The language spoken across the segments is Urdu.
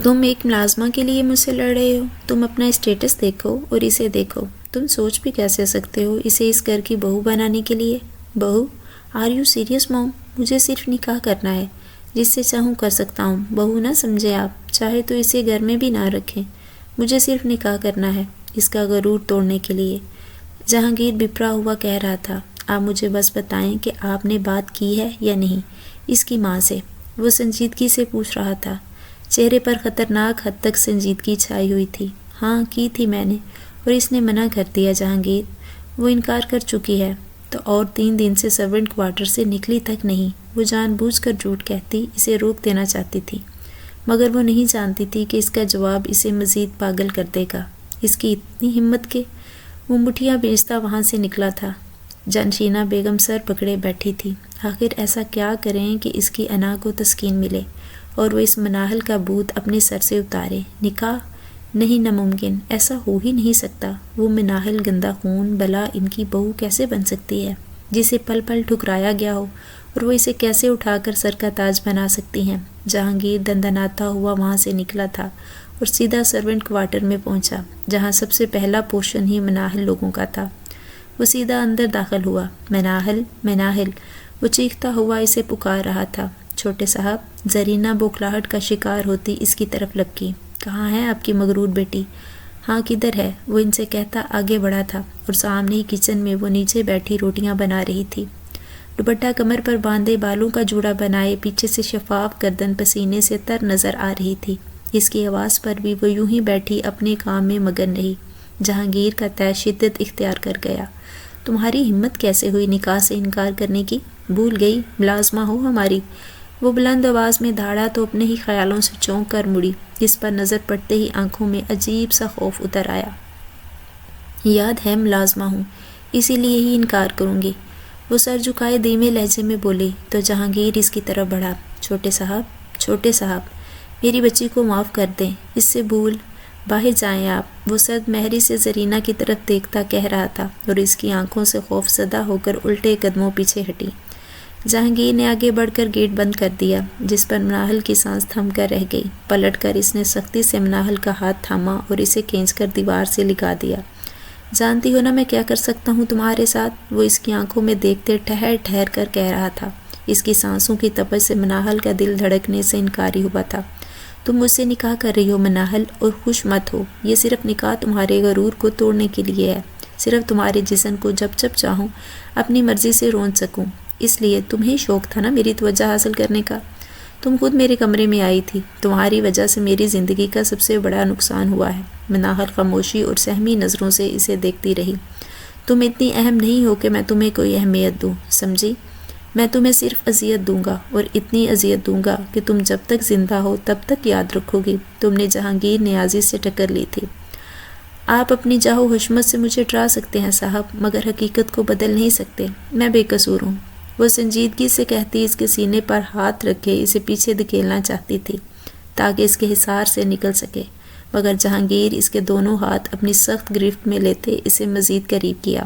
تم ایک ملازمہ کے لیے مجھ سے لڑ رہے ہو؟ تم اپنا اسٹیٹس دیکھو اور اسے دیکھو. تم سوچ بھی کیسے سکتے ہو اسے اس گھر کی بہو بنانے کے لیے؟ بہو؟ آر یو سیریس موم؟ مجھے صرف نکاح کرنا ہے، جس سے چاہوں کر سکتا ہوں. بہو نہ سمجھے آپ، چاہے تو اسے گھر میں بھی نہ رکھیں. مجھے صرف نکاح کرنا ہے اس کا غرور توڑنے کے لیے. جہانگیر بپرا ہوا کہہ رہا تھا. آپ مجھے بس بتائیں کہ آپ نے بات کی ہے یا نہیں اس کی ماں سے؟ وہ سنجیدگی سے پوچھ رہا تھا. چہرے پر خطرناک حد تک سنجیدگی چھائی ہوئی تھی. ہاں کی تھی میں نے، اور اس نے منع کر دیا جہانگیر. وہ انکار کر چکی ہے تو اور 3 دن سے سرونٹ کوارٹر سے نکلی تک نہیں. وہ جان بوجھ کر جھوٹ کہتی اسے روک دینا چاہتی تھی، مگر وہ نہیں جانتی تھی کہ اس کا جواب اسے مزید پاگل کر دے گا. اس کی اتنی ہمت کہ وہ مٹھیاں بیچتا وہاں سے نکلا تھا. جانشینہ بیگم سر پکڑے بیٹھی تھی. آخر ایسا کیا کریں کہ اس کی انا کو تسکین ملے اور وہ اس مناحل کا بوجھ اپنے سر سے اتارے؟ نکاح؟ نہیں، ناممکن، ایسا ہو ہی نہیں سکتا. وہ مناحل گندا خون بلا ان کی بہو کیسے بن سکتی ہے، جسے پل پل ٹھکرایا گیا ہو، اور وہ اسے کیسے اٹھا کر سر کا تاج بنا سکتی ہیں؟ جہانگیر دندناتا ہوا وہاں سے نکلا تھا اور سیدھا سرونٹ کوارٹر میں پہنچا، جہاں سب سے پہلا پوشن ہی مناحل لوگوں کا تھا. وہ سیدھا اندر داخل ہوا. مناحل، مناحل، وہ چیختا ہوا اسے پکار رہا تھا. چھوٹے صاحب. زرینہ بوکھلاہٹ کا شکار ہوتی اس کی طرف لپکی. کہاں ہے آپ کی مغرور بیٹی؟ ہاں کدھر ہے؟ وہ ان سے کہتا آگے بڑھا تھا، اور سامنے ہی کچن میں وہ نیچے بیٹھی روٹیاں بنا رہی تھی. دوپٹہ کمر پر باندھے، بالوں کا جوڑا بنائے، پیچھے سے شفاف گردن پسینے سے تر نظر آ رہی تھی. اس کی آواز پر بھی وہ یوں ہی بیٹھی اپنے کام میں مگن رہی. جہانگیر کا طے شدت اختیار کر گیا. تمہاری ہمت کیسے ہوئی نکاح سے انکار کرنے کی؟ بھول گئی ملازمہ ہو ہماری؟ وہ بلند آواز میں دھاڑا تو اپنے ہی خیالوں سے چونک کر مڑی، جس پر نظر پڑتے ہی آنکھوں میں عجیب سا خوف اتر آیا. یاد ہے ملازمہ ہوں، اسی لیے ہی انکار کروں گی. وہ سر جھکائے دھیمے لہجے میں بولی تو جہانگیر اس کی طرف بڑھا. چھوٹے صاحب، چھوٹے صاحب، میری بچی کو معاف کر دیں، اس سے بھول. باہر جائیں آپ، وہ سرد مہری سے زرینہ کی طرف دیکھتا کہہ رہا تھا، اور اس کی آنکھوں سے خوف زدہ ہو کر الٹے قدموں پیچھے ہٹی. جہانگیر نے آگے بڑھ کر گیٹ بند کر دیا، جس پر مناحل کی سانس تھم کر رہ گئی. پلٹ کر اس نے سختی سے مناحل کا ہاتھ تھاما اور اسے کھینچ کر دیوار سے لگا دیا. جانتی ہو نا میں کیا کر سکتا ہوں تمہارے ساتھ؟ وہ اس کی آنکھوں میں دیکھتے ٹھہر ٹھہر کر کہہ رہا تھا. اس کی سانسوں کی تپش سے مناحل کا دل دھڑکنے سے انکاری ہوا تھا. تم مجھ سے نکاح کر رہی ہو مناحل، اور خوش مت ہو. یہ صرف نکاح تمہارے غرور کو توڑنے کے لیے ہے، صرف تمہارے جسم کو جب جب چاہوں اپنی مرضی سے رون سکوں. اس لیے تمہیں شوق تھا نا میری توجہ حاصل کرنے کا. تم خود میرے کمرے میں آئی تھی. تمہاری وجہ سے میری زندگی کا سب سے بڑا نقصان ہوا ہے. مناحل خاموشی اور سہمی نظروں سے اسے دیکھتی رہی. تم اتنی اہم نہیں ہو کہ میں تمہیں کوئی اہمیت دوں، سمجھی؟ میں تمہیں صرف اذیت دوں گا، اور اتنی اذیت دوں گا کہ تم جب تک زندہ ہو تب تک یاد رکھو گی. تم نے جہانگیر نیازی سے ٹکر لی تھی. آپ اپنی جاہو حشمت سے مجھے ڈرا سکتے ہیں صاحب، مگر حقیقت کو بدل نہیں سکتے. میں بے قصور ہوں. وہ سنجیدگی سے کہتی اس کے سینے پر ہاتھ رکھے اسے پیچھے دھکیلنا چاہتی تھی تاکہ اس کے حصار سے نکل سکے، مگر جہانگیر اس کے دونوں ہاتھ اپنی سخت گرفت میں لیتے اسے مزید قریب کیا.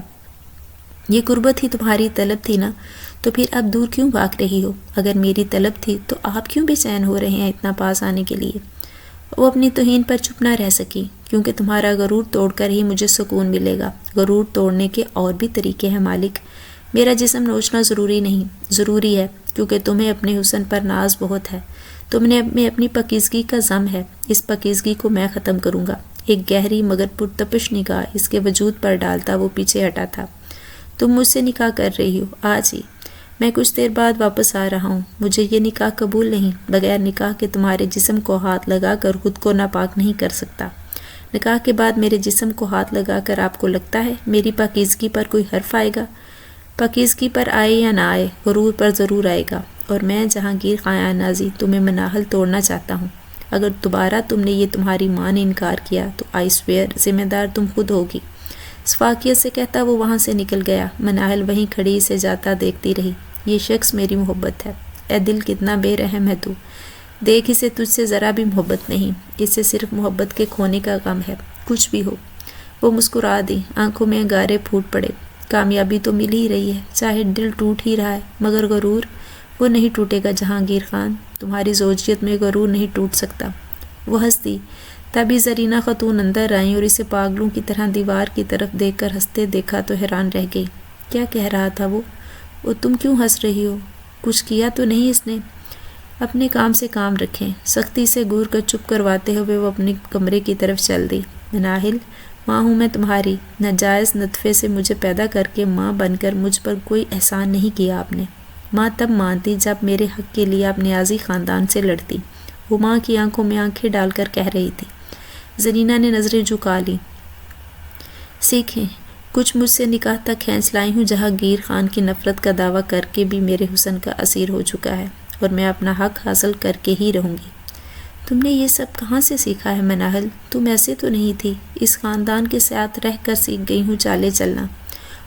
یہ قربت ہی تمہاری طلب تھی نا، تو پھر اب دور کیوں بھاگ رہی ہو؟ اگر میری طلب تھی تو آپ کیوں بے چین ہو رہے ہیں اتنا پاس آنے کے لیے؟ وہ اپنی توہین پر چپ نہ رہ سکی. کیونکہ تمہارا غرور توڑ کر ہی مجھے سکون ملے گا. غرور توڑنے کے اور بھی طریقے ہیں مالک. میرا جسم نوچنا ضروری نہیں. ضروری ہے کیونکہ تمہیں اپنے حسن پر ناز بہت ہے. تم نے اپنی پاکیزگی کا ضم ہے. اس پاکیزگی کو میں ختم کروں گا. ایک گہری مگر پرتپش نگاہ اس کے وجود پر ڈالتا وہ پیچھے ہٹا تھا. تم مجھ سے نکاح کر رہی ہو آج ہی؟ میں کچھ دیر بعد واپس آ رہا ہوں. مجھے یہ نکاح قبول نہیں. بغیر نکاح کے تمہارے جسم کو ہاتھ لگا کر خود کو ناپاک نہیں کر سکتا. نکاح کے بعد میرے جسم کو ہاتھ لگا کر آپ کو لگتا ہے میری پاکیزگی پر کوئی حرف آئے گا؟ پاکیزگی پر آئے یا نہ آئے، غرور پر ضرور آئے گا. اور میں جہانگیر خان نازی تمہیں مناحل توڑنا چاہتا ہوں. اگر دوبارہ تم نے یہ تمہاری ماں نے انکار کیا تو آئی سویئر ذمہ دار تم خود ہوگی. شفافیت سے کہتا وہ وہاں سے نکل گیا. مناحل وہیں کھڑی اسے جاتا دیکھتی رہی. یہ شخص میری محبت ہے. اے دل کتنا بے رحم ہے تو. دیکھ اسے تجھ سے ذرا بھی محبت نہیں. اسے صرف محبت کے کھونے کا غم ہے. کچھ بھی ہو. وہ مسکرا دی. آنکھوں میں انگارے پھوٹ پڑے. کامیابی تو مل ہی رہی ہے، چاہے دل ٹوٹ ہی رہا ہے، مگر غرور وہ نہیں ٹوٹے گا جہانگیر خان. تمہاری زوجیت میں غرور نہیں ٹوٹ سکتا. وہ ہنس دی۔ تبھی زرینہ خاتون اندر آئیں اور اسے پاگلوں کی طرح دیوار کی طرف دیکھ کر ہنستے دیکھا تو حیران رہ گئی۔ کیا کہہ رہا تھا وہ تم کیوں ہنس رہی ہو؟ کچھ کیا تو نہیں اس نے؟ اپنے کام سے کام رکھیں، سختی سے گور کا چپ کرواتے ہوئے وہ اپنے کمرے کی طرف چل دی۔ مناہل، ماں ہوں میں تمہاری، ناجائز نطفے سے مجھے پیدا کر کے ماں بن کر مجھ پر کوئی احسان نہیں کیا آپ نے۔ ماں تب مانتی جب میرے حق کے لیے آپ نیازی خاندان سے لڑتی۔ وہ ماں کی آنکھوں میں آنکھیں ڈال کر کہہ رہی تھی۔ زرینہ نے نظریں جھکا لی۔ سیکھیں، کچھ مجھ سے نکاح تک کھینچ لائی ہوں جہاں گیر خان کی نفرت کا دعویٰ کر کے بھی میرے حسن کا اسیر ہو چکا ہے، اور میں اپنا حق حاصل کر کے ہی رہوں گی۔ تم نے یہ سب کہاں سے سیکھا ہے مناہل؟ تم ایسے تو نہیں تھی۔ اس خاندان کے ساتھ رہ کر سیکھ گئی ہوں چالے چلنا،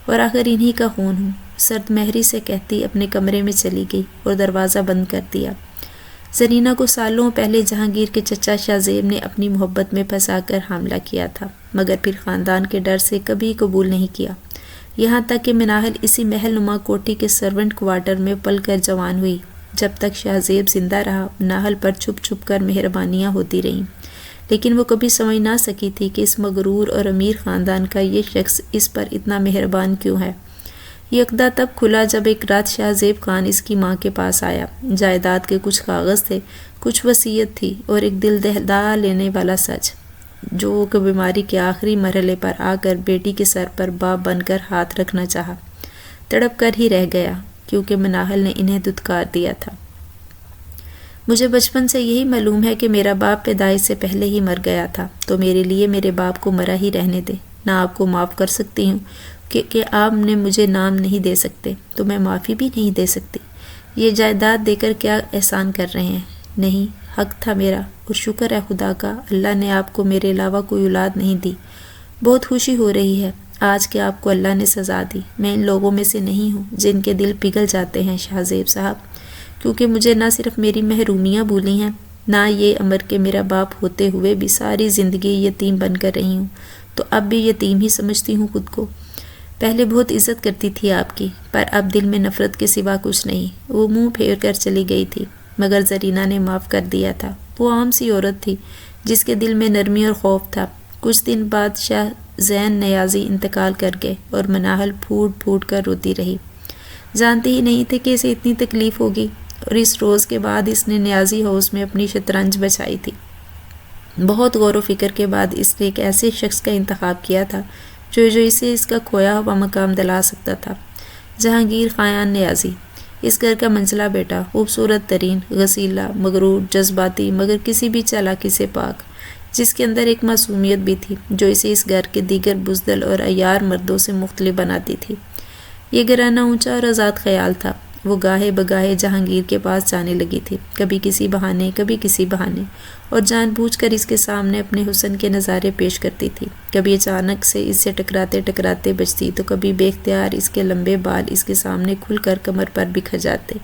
اور آخر انہی کا خون ہوں، سرد مہری سے کہتی اپنے کمرے میں چلی گئی اور دروازہ بند کر دیا۔ زرینہ کو سالوں پہلے جہانگیر کے چچا شاہ زیب نے اپنی محبت میں پھنسا کر حاملہ کیا تھا، مگر پھر خاندان کے ڈر سے کبھی قبول نہیں کیا، یہاں تک کہ مناہل اسی محل نما کوٹھی کے سرونٹ کوارٹر میں پل کر جوان ہوئی۔ جب تک شاہ زیب زندہ رہا، مناہل پر چھپ چھپ کر مہربانیاں ہوتی رہیں، لیکن وہ کبھی سمجھ نہ سکی تھی کہ اس مغرور اور امیر خاندان کا یہ شخص اس پر اتنا مہربان کیوں ہے۔ یہ عقدہ تب کھلا جب ایک رات شاہ زیب خان اس کی ماں کے پاس آیا۔ جائیداد کے کچھ کاغذ تھے، کچھ وصیت تھی، اور ایک دل دہلا لینے والا سچ، جو کہ بیماری کے آخری مرحلے پر آ کر بیٹی کے سر پر باپ بن کر ہاتھ رکھنا چاہا۔ تڑپ کر ہی رہ گیا، کیونکہ مناہل نے انہیں دھتکار دیا تھا۔ مجھے بچپن سے یہی معلوم ہے کہ میرا باپ پیدائش سے پہلے ہی مر گیا تھا، تو میرے لیے میرے باپ کو مرا ہی رہنے دے۔ نہ آپ کو معاف کر سکتی ہوں کہ آپ نے مجھے نام نہیں دے سکتے، تو میں معافی بھی نہیں دے سکتی۔ یہ جائیداد دے کر کیا احسان کر رہے ہیں؟ نہیں، حق تھا میرا، اور شکر ہے خدا کا اللہ نے آپ کو میرے علاوہ کوئی اولاد نہیں دی۔ بہت خوشی ہو رہی ہے آج کہ آپ کو اللہ نے سزا دی۔ میں ان لوگوں میں سے نہیں ہوں جن کے دل پگھل جاتے ہیں شاہ زیب صاحب، کیونکہ مجھے نہ صرف میری محرومیاں بھولی ہیں، نہ یہ امر کہ میرا باپ ہوتے ہوئے بھی ساری زندگی یتیم بن کر رہی ہوں، تو اب بھی یتیم ہی سمجھتی ہوں خود کو۔ پہلے بہت عزت کرتی تھی آپ کی، پر اب دل میں نفرت کے سوا کچھ نہیں۔ وہ منہ پھیر کر چلی گئی تھی، مگر زرینہ نے معاف کر دیا تھا۔ وہ عام سی عورت تھی جس کے دل میں نرمی اور خوف تھا۔ کچھ دن بعد شاہ زین نیازی انتقال کر گئے، اور مناہل پھوٹ پھوٹ کر روتی رہی۔ جانتی ہی نہیں تھے کہ اسے اتنی تکلیف ہوگی، اور اس روز کے بعد اس نے نیازی ہاؤس میں اپنی شطرنج بچائی تھی۔ بہت غور و فکر کے بعد اس نے ایک ایسے شخص کا انتخاب کیا تھا جو اسے اس کا کھویا ہوا مقام دلا سکتا تھا۔ جہانگیر خان نیازی، اس گھر کا منجلہ بیٹا، خوبصورت ترین، غسیلا، مغرور، جذباتی، مگر کسی بھی چالاکی سے پاک، جس کے اندر ایک معصومیت بھی تھی جو اسے اس گھر کے دیگر بزدل اور عیار مردوں سے مختلف بناتی تھی۔ یہ گھرانہ اونچا اور آزاد خیال تھا۔ وہ گاہے بگاہے جہانگیر کے پاس جانے لگی تھی، کبھی کسی بہانے، کبھی کسی بہانے، اور جان بوجھ کر اس کے سامنے اپنے حسن کے نظارے پیش کرتی تھی۔ کبھی اچانک سے اس سے ٹکراتے ٹکراتے بچتی، تو کبھی بے اختیار اس کے لمبے بال اس کے سامنے کھل کر کمر پر بکھر جاتے،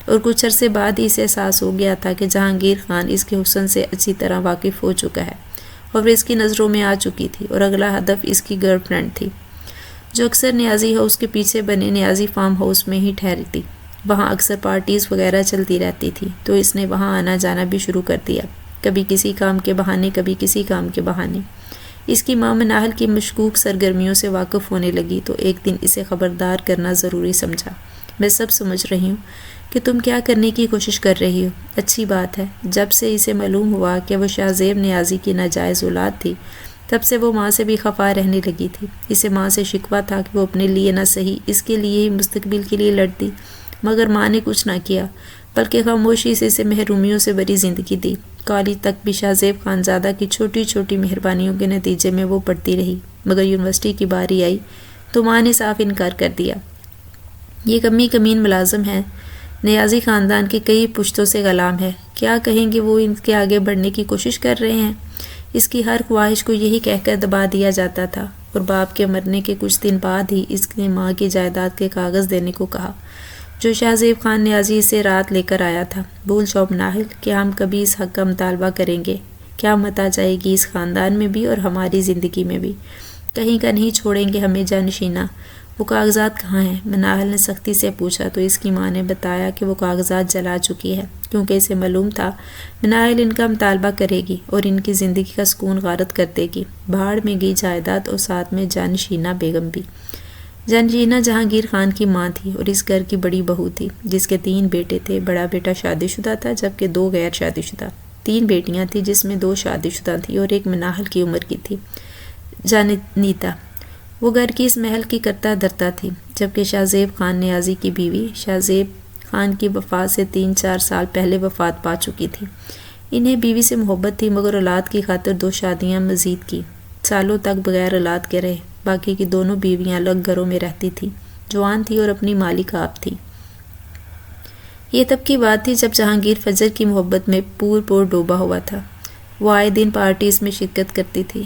اور کچھ عرصے بعد ہی اسے احساس ہو گیا تھا کہ جہانگیر خان اس کے حسن سے اچھی طرح واقف ہو چکا ہے، اور وہ اس کی نظروں میں آ چکی تھی، اور اگلا ہدف اس کی گرل فرینڈ تھی، جو اکثر نیازی ہاؤس کے پیچھے بنے نیازی فارم ہاؤس میں ہی ٹھہرتی۔ وہاں اکثر پارٹیز وغیرہ چلتی رہتی تھی، تو اس نے وہاں آنا جانا بھی شروع کر دیا، کبھی کسی کام کے بہانے، کبھی کسی کام کے بہانے۔ اس کی ماں مناہل کی مشکوک سرگرمیوں سے واقف ہونے لگی، تو ایک دن اسے خبردار کرنا ضروری سمجھا۔ میں سب سمجھ رہی ہوں کہ تم کیا کرنے کی کوشش کر رہی ہو۔ اچھی بات ہے۔ جب سے اسے معلوم ہوا کہ وہ شاہ زیب نیازی کی ناجائز اولاد تھی، تب سے وہ ماں سے بھی خفا رہنے لگی تھی۔ اسے ماں سے شکوہ تھا کہ وہ اپنے لیے نہ صحیح، اس کے لیے ہی مستقبل کے لیے لڑتی، مگر ماں نے کچھ نہ کیا، بلکہ خاموشی سے اسے محرومیوں سے بری زندگی دی۔ کالج تک بھی شاہ زیب خانزادہ کی چھوٹی چھوٹی مہربانیوں کے نتیجے میں وہ پڑھتی رہی، مگر یونیورسٹی کی باری آئی تو ماں نے صاف انکار کر دیا۔ یہ کمی کمین ملازم ہے، نیازی خاندان کے کئی پشتوں سے غلام ہے، کیا کہیں گے وہ ان کے آگے بڑھنے کی کوشش کر رہے ہیں۔ اس کی ہر خواہش کو یہی کہہ کر دبا دیا جاتا تھا، اور باپ کے مرنے کے کچھ دن بعد ہی اس نے ماں کی جائیداد کے کاغذ دینے کو کہا، جو شاہ زیب خان نیازی سے رات لے کر آیا تھا۔ بھول جاؤ مناہل کہ ہم کبھی اس حق کا مطالبہ کریں گے، کیا مت آ جائے گی اس خاندان میں بھی اور ہماری زندگی میں بھی، کہیں کا نہیں چھوڑیں گے ہمیں جانشینہ، وہ کاغذات کہاں ہیں؟ منال نے سختی سے پوچھا تو اس کی ماں نے بتایا کہ وہ کاغذات جلا چکی ہے، کیونکہ اسے معلوم تھا منال ان کا مطالبہ کرے گی اور ان کی زندگی کا سکون غارت کر دے گی۔ بھاڑ میں گئی جائیداد اور ساتھ میں جانشینہ بیگم بھی۔ جانشینہ جہانگیر خان کی ماں تھی اور اس گھر کی بڑی بہو تھی، جس کے 3 بیٹے تھے۔ بڑا بیٹا شادی شدہ تھا جبکہ 2 غیر شادی شدہ۔ 3 بیٹیاں تھیں جس میں 2 شادی شدہ تھیں اور ایک منال کی عمر کی تھی، جانیتا۔ وہ گھر کی اس محل کی کرتا دھرتا تھی، جبکہ شاہ زیب خان نیازی کی بیوی شاہ زیب خان کی وفات سے 3-4 سال پہلے وفات پا چکی تھی۔ انہیں بیوی سے محبت تھی مگر اولاد کی خاطر 2 شادیاں مزید کی۔ سالوں تک بغیر اولاد کے رہے۔ باقی کی دونوں بیویاں الگ گھروں میں رہتی تھیں، جوان تھی اور اپنی مالک آپ تھی۔ یہ تب کی بات تھی جب جہانگیر فجر کی محبت میں پور ڈوبا ہوا تھا۔ وہ آئے دن پارٹیز میں شرکت کرتی تھی،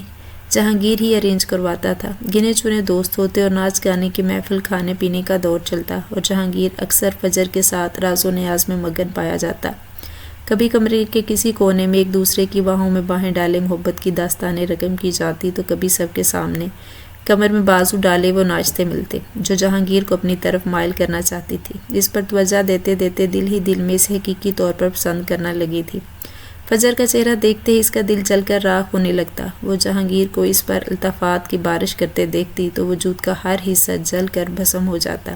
جہانگیر ہی ارینج کرواتا تھا۔ گنے چنے دوست ہوتے اور ناچ گانے کی محفل، کھانے پینے کا دور چلتا اور جہانگیر اکثر فجر کے ساتھ راز و نیاز میں مگن پایا جاتا۔ کبھی کمرے کے کسی کونے میں ایک دوسرے کی باہوں میں باہیں ڈالے محبت کی داستانیں رقم کی جاتی تو کبھی سب کے سامنے کمر میں بازو ڈالے وہ ناچتے ملتے، جو جہانگیر کو اپنی طرف مائل کرنا چاہتی تھی۔ اس پر توجہ دیتے دیتے دل ہی دل میں اسے حقیقی طور پر پسند کرنا لگی تھی۔ فجر کا چہرہ دیکھتے ہی اس کا دل جل کر راکھ ہونے لگتا۔ وہ جہانگیر کو اس پر الطافات کی بارش کرتے دیکھتی تو وجود کا ہر حصہ جل کر بھسم ہو جاتا۔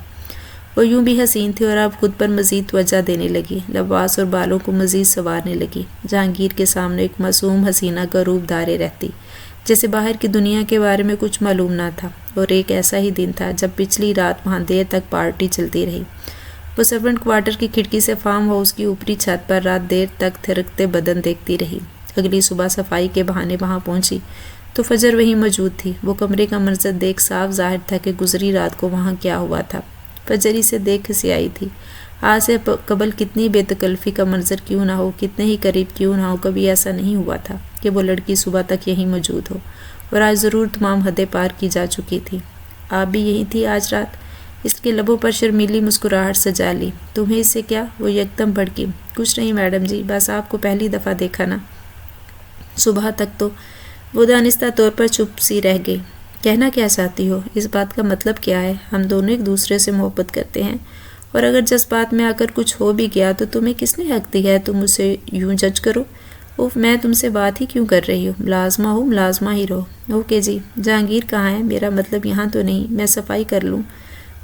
وہ یوں بھی حسین تھی اور اب خود پر مزید توجہ دینے لگی، لباس اور بالوں کو مزید سنوارنے لگی۔ جہانگیر کے سامنے ایک معصوم حسینہ کا روپ دھارے رہتی، جیسے باہر کی دنیا کے بارے میں کچھ معلوم نہ تھا۔ اور ایک ایسا ہی دن تھا جب پچھلی رات وہاں دیر تک پارٹی چلتی رہی۔ وہ سرونٹ کوارٹر کی کھڑکی سے فارم ہاؤس کی اوپری چھت پر رات دیر تک تھرکتے بدن دیکھتی رہی۔ اگلی صبح صفائی کے بہانے وہاں پہنچی تو فجر وہیں موجود تھی۔ وہ کمرے کا منظر دیکھ صاف ظاہر تھا کہ گزری رات کو وہاں کیا ہوا تھا۔ فجر اسے دیکھ ہنسی آئی تھی۔ آج سے قبل کتنی بے تکلفی کا منظر کیوں نہ ہو، کتنے ہی قریب کیوں نہ ہو، کبھی ایسا نہیں ہوا تھا کہ وہ لڑکی صبح تک یہیں موجود ہو، اور آج ضرور تمام حدیں پار کی جا چکی تھی۔ آپ بھی یہیں تھی آج رات؟ اس کے لبوں پر شرمیلی مسکراہٹ سجا لی۔ تمہیں اس سے کیا؟ وہ یکدم بھڑکی۔ کچھ نہیں میڈم جی، بس آپ کو پہلی دفعہ دیکھا نا۔ صبح تک تو وہ دانستہ طور پر چپ سی رہ گئی۔ کہنا کیا چاہتی ہو؟ اس بات کا مطلب کیا ہے؟ ہم دونوں ایک دوسرے سے محبت کرتے ہیں، اور اگر جذبات میں آ کر کچھ ہو بھی گیا تو تمہیں کس نے حق دیا ہے تم اسے یوں جج کرو؟ اوف، میں تم سے بات ہی کیوں کر رہی ہوں؟ ملازمہ ہو، ملازمہ ہی رہو۔ اوکے جی۔ جہانگیر کہاں ہے؟ میرا مطلب یہاں تو نہیں، میں صفائی کر لوں۔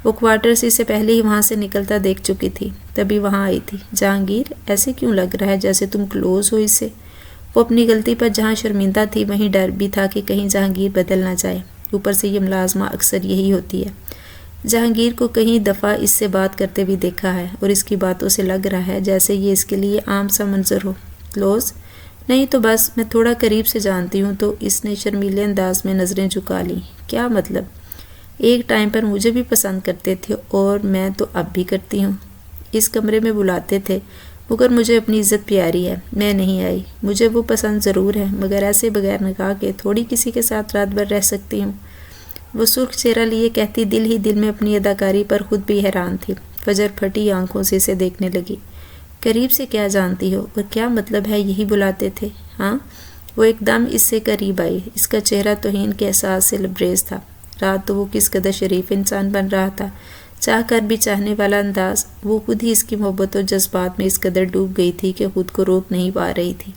وہ کوارٹر سے پہلے ہی وہاں سے نکلتا دیکھ چکی تھی، تبھی وہاں آئی تھی۔ جہانگیر، ایسے کیوں لگ رہا ہے جیسے تم کلوز ہو اس سے؟ وہ اپنی غلطی پر جہاں شرمندہ تھی وہیں ڈر بھی تھا کہ کہیں جہانگیر بدل نہ جائے۔ اوپر سے یہ ملازمہ اکثر یہی ہوتی ہے۔ جہانگیر کو کئی دفعہ اس سے بات کرتے بھی دیکھا ہے اور اس کی باتوں سے لگ رہا ہے جیسے یہ اس کے لیے عام سا منظر ہو۔ کلوز؟ نہیں تو بس میں تھوڑا قریب سے جانتی ہوں تو۔ اس نے شرمیلے انداز میں نظریں جھکا لیں۔ کیا مطلب؟ ایک ٹائم پر مجھے بھی پسند کرتے تھے اور میں تو اب بھی کرتی ہوں۔ اس کمرے میں بلاتے تھے مگر مجھے اپنی عزت پیاری ہے، میں نہیں آئی۔ مجھے وہ پسند ضرور ہے مگر ایسے بغیر نکاح کے تھوڑی کسی کے ساتھ رات بھر رہ سکتی ہوں۔ وہ سرخ چہرہ لیے کہتی دل ہی دل میں اپنی اداکاری پر خود بھی حیران تھی۔ فجر پھٹی آنکھوں سے اسے دیکھنے لگی۔ قریب سے کیا جانتی ہو اور کیا مطلب ہے یہی بلاتے تھے؟ ہاں؟ وہ ایک دم اس سے قریب آئی۔ اس کا چہرہ توہین کے احساس سے لبریز تھا۔ رات تو وہ کس قدر شریف انسان بن رہا تھا، چاہ کر بھی چاہنے والا انداز۔ وہ خود ہی اس کی محبت اور جذبات میں اس قدر ڈوب گئی تھی کہ خود کو روک نہیں پا رہی تھی،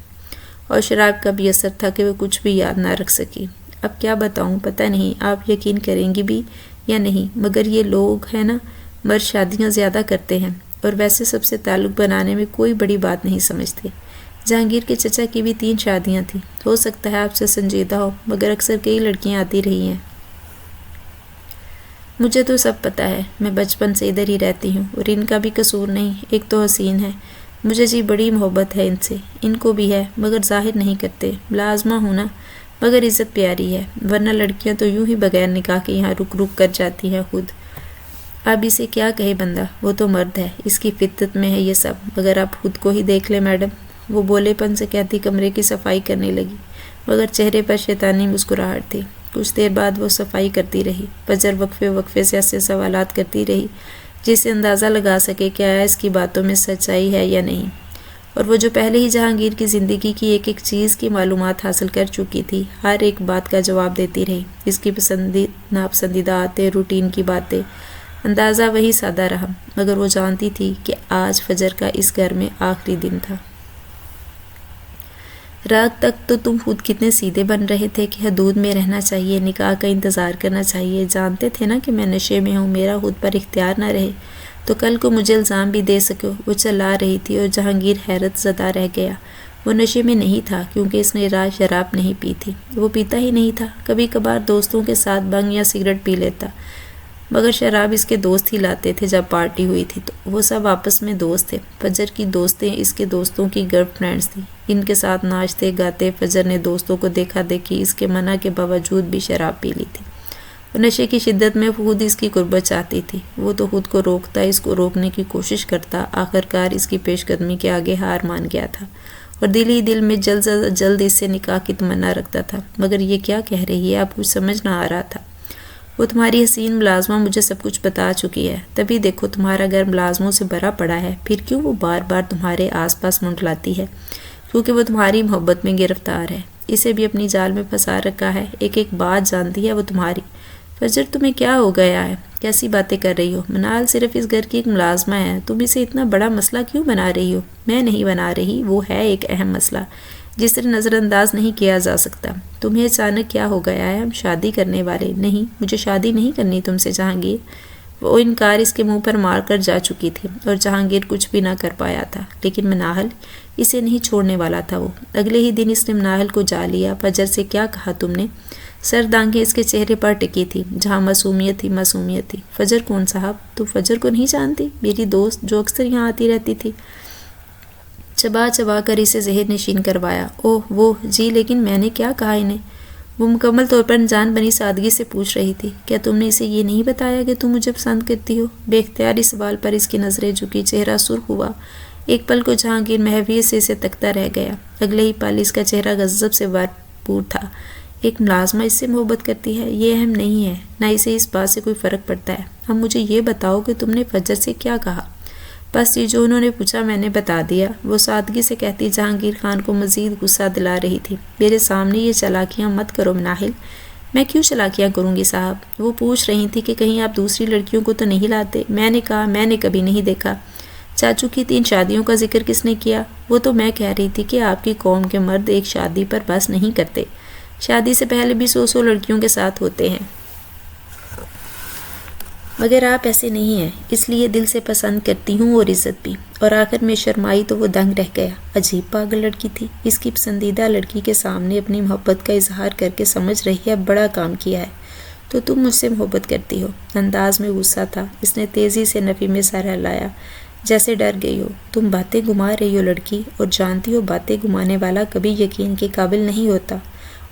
اور شراب کا بھی اثر تھا کہ وہ کچھ بھی یاد نہ رکھ سکی۔ اب کیا بتاؤں، پتہ نہیں آپ یقین کریں گی بھی یا نہیں، مگر یہ لوگ ہیں نا، مرد شادیاں زیادہ کرتے ہیں اور ویسے سب سے تعلق بنانے میں کوئی بڑی بات نہیں سمجھتے۔ جہانگیر کے چچا کی بھی 3 شادیاں تھیں۔ ہو سکتا ہے آپ سے سنجیدہ ہو مگر اکثر کئی لڑکیاں آتی رہی ہیں۔ مجھے تو سب پتہ ہے، میں بچپن سے ادھر ہی رہتی ہوں اور ان کا بھی قصور نہیں۔ ایک تو حسین ہے، مجھے جی بڑی محبت ہے ان سے، ان کو بھی ہے مگر ظاہر نہیں کرتے۔ ملازمہ ہوں نا مگر عزت پیاری ہے، ورنہ لڑکیاں تو یوں ہی بغیر نکاح کے یہاں رک رک کر جاتی ہیں خود۔ اب اسے کیا کہے بندہ، وہ تو مرد ہے، اس کی فطرت میں ہے یہ سب، مگر آپ خود کو ہی دیکھ لیں میڈم۔ وہ بولے پن سے کہتی کمرے کی صفائی کرنے لگی مگر چہرے پر شیطانی مسکراہٹ تھی۔ کچھ دیر بعد وہ صفائی کرتی رہی۔ فجر وقفے وقفے سے ایسے سوالات کرتی رہی جس سے اندازہ لگا سکے کہ آیا اس کی باتوں میں سچائی ہے یا نہیں۔ اور وہ جو پہلے ہی جہانگیر کی زندگی کی ایک ایک چیز کی معلومات حاصل کر چکی تھی، ہر ایک بات کا جواب دیتی رہی، اس کی ناپسندیدہ عادتیں، روٹین کی باتیں، اندازہ وہی سادہ رہا، مگر وہ جانتی تھی کہ آج فجر کا اس گھر میں آخری دن تھا۔ رات تک تو تم خود کتنے سیدھے بن رہے تھے کہ حدود میں رہنا چاہیے، نکاح کا انتظار کرنا چاہیے، جانتے تھے نا کہ میں نشے میں ہوں، میرا خود پر اختیار نہ رہے تو کل کو مجھے الزام بھی دے سکو۔ وہ چلا رہی تھی اور جہانگیر حیرت زدہ رہ گیا۔ وہ نشے میں نہیں تھا کیونکہ اس نے رات شراب نہیں پی تھی، وہ پیتا ہی نہیں تھا، کبھی کبھار دوستوں کے ساتھ بنگ یا سگریٹ پی لیتا، مگر شراب اس کے دوست ہی لاتے تھے۔ جب پارٹی ہوئی تھی تو وہ سب آپس میں دوست تھے، فجر کی دوستیں اس کے دوستوں کی گرل فرینڈز تھیں، ان کے ساتھ ناچتے گاتے۔ فجر نے دوستوں کو دیکھا دیکھی اس کے منع کے باوجود بھی شراب پی لی تھی، اور نشے کی شدت میں خود اس کی قربت چاہتی تھی۔ وہ تو خود کو روکتا، اس کو روکنے کی کوشش کرتا، آخرکار اس کی پیش قدمی کے آگے ہار مان گیا تھا، اور دل ہی دل میں جلد از جلد اس سے نکاح کی تمنا رکھتا تھا۔ مگر یہ کیا کہہ رہی ہے، اب کچھ سمجھ نہ آ رہا تھا۔ وہ تمہاری حسین ملازمہ مجھے سب کچھ بتا چکی ہے، تبھی دیکھو تمہارا گھر ملازموں سے بھرا پڑا ہے، پھر کیوں وہ بار بار تمہارے آس پاس منڈلاتی ہے؟ کیونکہ وہ تمہاری محبت میں گرفتار ہے، اسے بھی اپنی جال میں پھنسا رکھا ہے، ایک ایک بات جانتی ہے وہ تمہاری۔ فجر تمہیں کیا ہو گیا ہے، کیسی باتیں کر رہی ہو؟ منال صرف اس گھر کی ایک ملازمہ ہے، تم اسے اتنا بڑا مسئلہ کیوں بنا رہی ہو؟ میں نہیں بنا رہی، وہ ہے ایک اہم مسئلہ جسے نظر انداز نہیں کیا جا سکتا۔ تمہیں اچانک کیا ہو گیا ہے؟ ہم شادی کرنے والے نہیں، مجھے شادی نہیں کرنی تم سے جہانگیر۔ وہ انکار اس کے منہ پر مار کر جا چکی تھی اور جہانگیر کچھ بھی نہ کر پایا تھا، لیکن مناحل اسے نہیں چھوڑنے والا تھا۔ وہ اگلے ہی دن اس نے مناحل کو جا لیا۔ فجر سے کیا کہا تم نے؟ سرد آنکھیں اس کے چہرے پر ٹکی تھی، جہاں معصومیت تھی، معصومیت تھی۔ فجر کون صاحب؟ تم فجر کو نہیں جانتی؟ میری دوست جو اکثر یہاں آتی رہتی تھی۔ چبا چبا کر اسے ذہن نشین کروایا۔ اوہ وہ جی، لیکن میں نے کیا کہا انہیں؟ وہ مکمل طور پر انجان بنی سادگی سے پوچھ رہی تھی۔ کیا تم نے اسے یہ نہیں بتایا کہ تم مجھے پسند کرتی ہو؟ بے اختیاری سوال پر اس کی نظریں جھکی، چہرہ سرخ ہوا۔ ایک پل کو جہانگیر محویت سے اسے تکتا رہ گیا، اگلے ہی پل اس کا چہرہ غضب سے بھرپور تھا۔ ایک ملازمہ اس سے محبت کرتی ہے، یہ اہم نہیں ہے، نہ اسے اس بات سے کوئی فرق پڑتا ہے۔ اب مجھے یہ بتاؤ کہ تم نے فجر سے کیا کہا؟ بس یہ جو انہوں نے پوچھا میں نے بتا دیا، وہ سادگی سے کہتی جہانگیر خان کو مزید غصہ دلا رہی تھی۔ میرے سامنے یہ چالاکیاں مت کرو مناحل۔ میں کیوں چالاکیاں کروں گی صاحب؟ وہ پوچھ رہی تھی کہ کہیں آپ دوسری لڑکیوں کو تو نہیں لاتے؟ میں نے کہا میں نے کبھی نہیں دیکھا۔ چاچو کی 3 شادیوں کا ذکر کس نے کیا؟ وہ تو میں کہہ رہی تھی کہ آپ کی قوم کے مرد ایک شادی پر بس نہیں کرتے، شادی سے پہلے بھی 100 لڑکیوں کے ساتھ ہوتے ہیں، مگر آپ ایسے نہیں ہیں، اس لیے دل سے پسند کرتی ہوں اور عزت بھی۔ اور آخر میں شرمائی تو وہ دنگ رہ گیا۔ عجیب پاگل لڑکی تھی، اس کی پسندیدہ لڑکی کے سامنے اپنی محبت کا اظہار کر کے سمجھ رہی ہے بڑا کام کیا ہے۔ تو تم مجھ سے محبت کرتی ہو؟ انداز میں غصہ تھا۔ اس نے تیزی سے نفی میں سر ہلایا، جیسے ڈر گئی ہو۔ تم باتیں گما رہی ہو لڑکی، اور جانتی ہو باتیں گمانے والا کبھی یقین کے قابل نہیں ہوتا،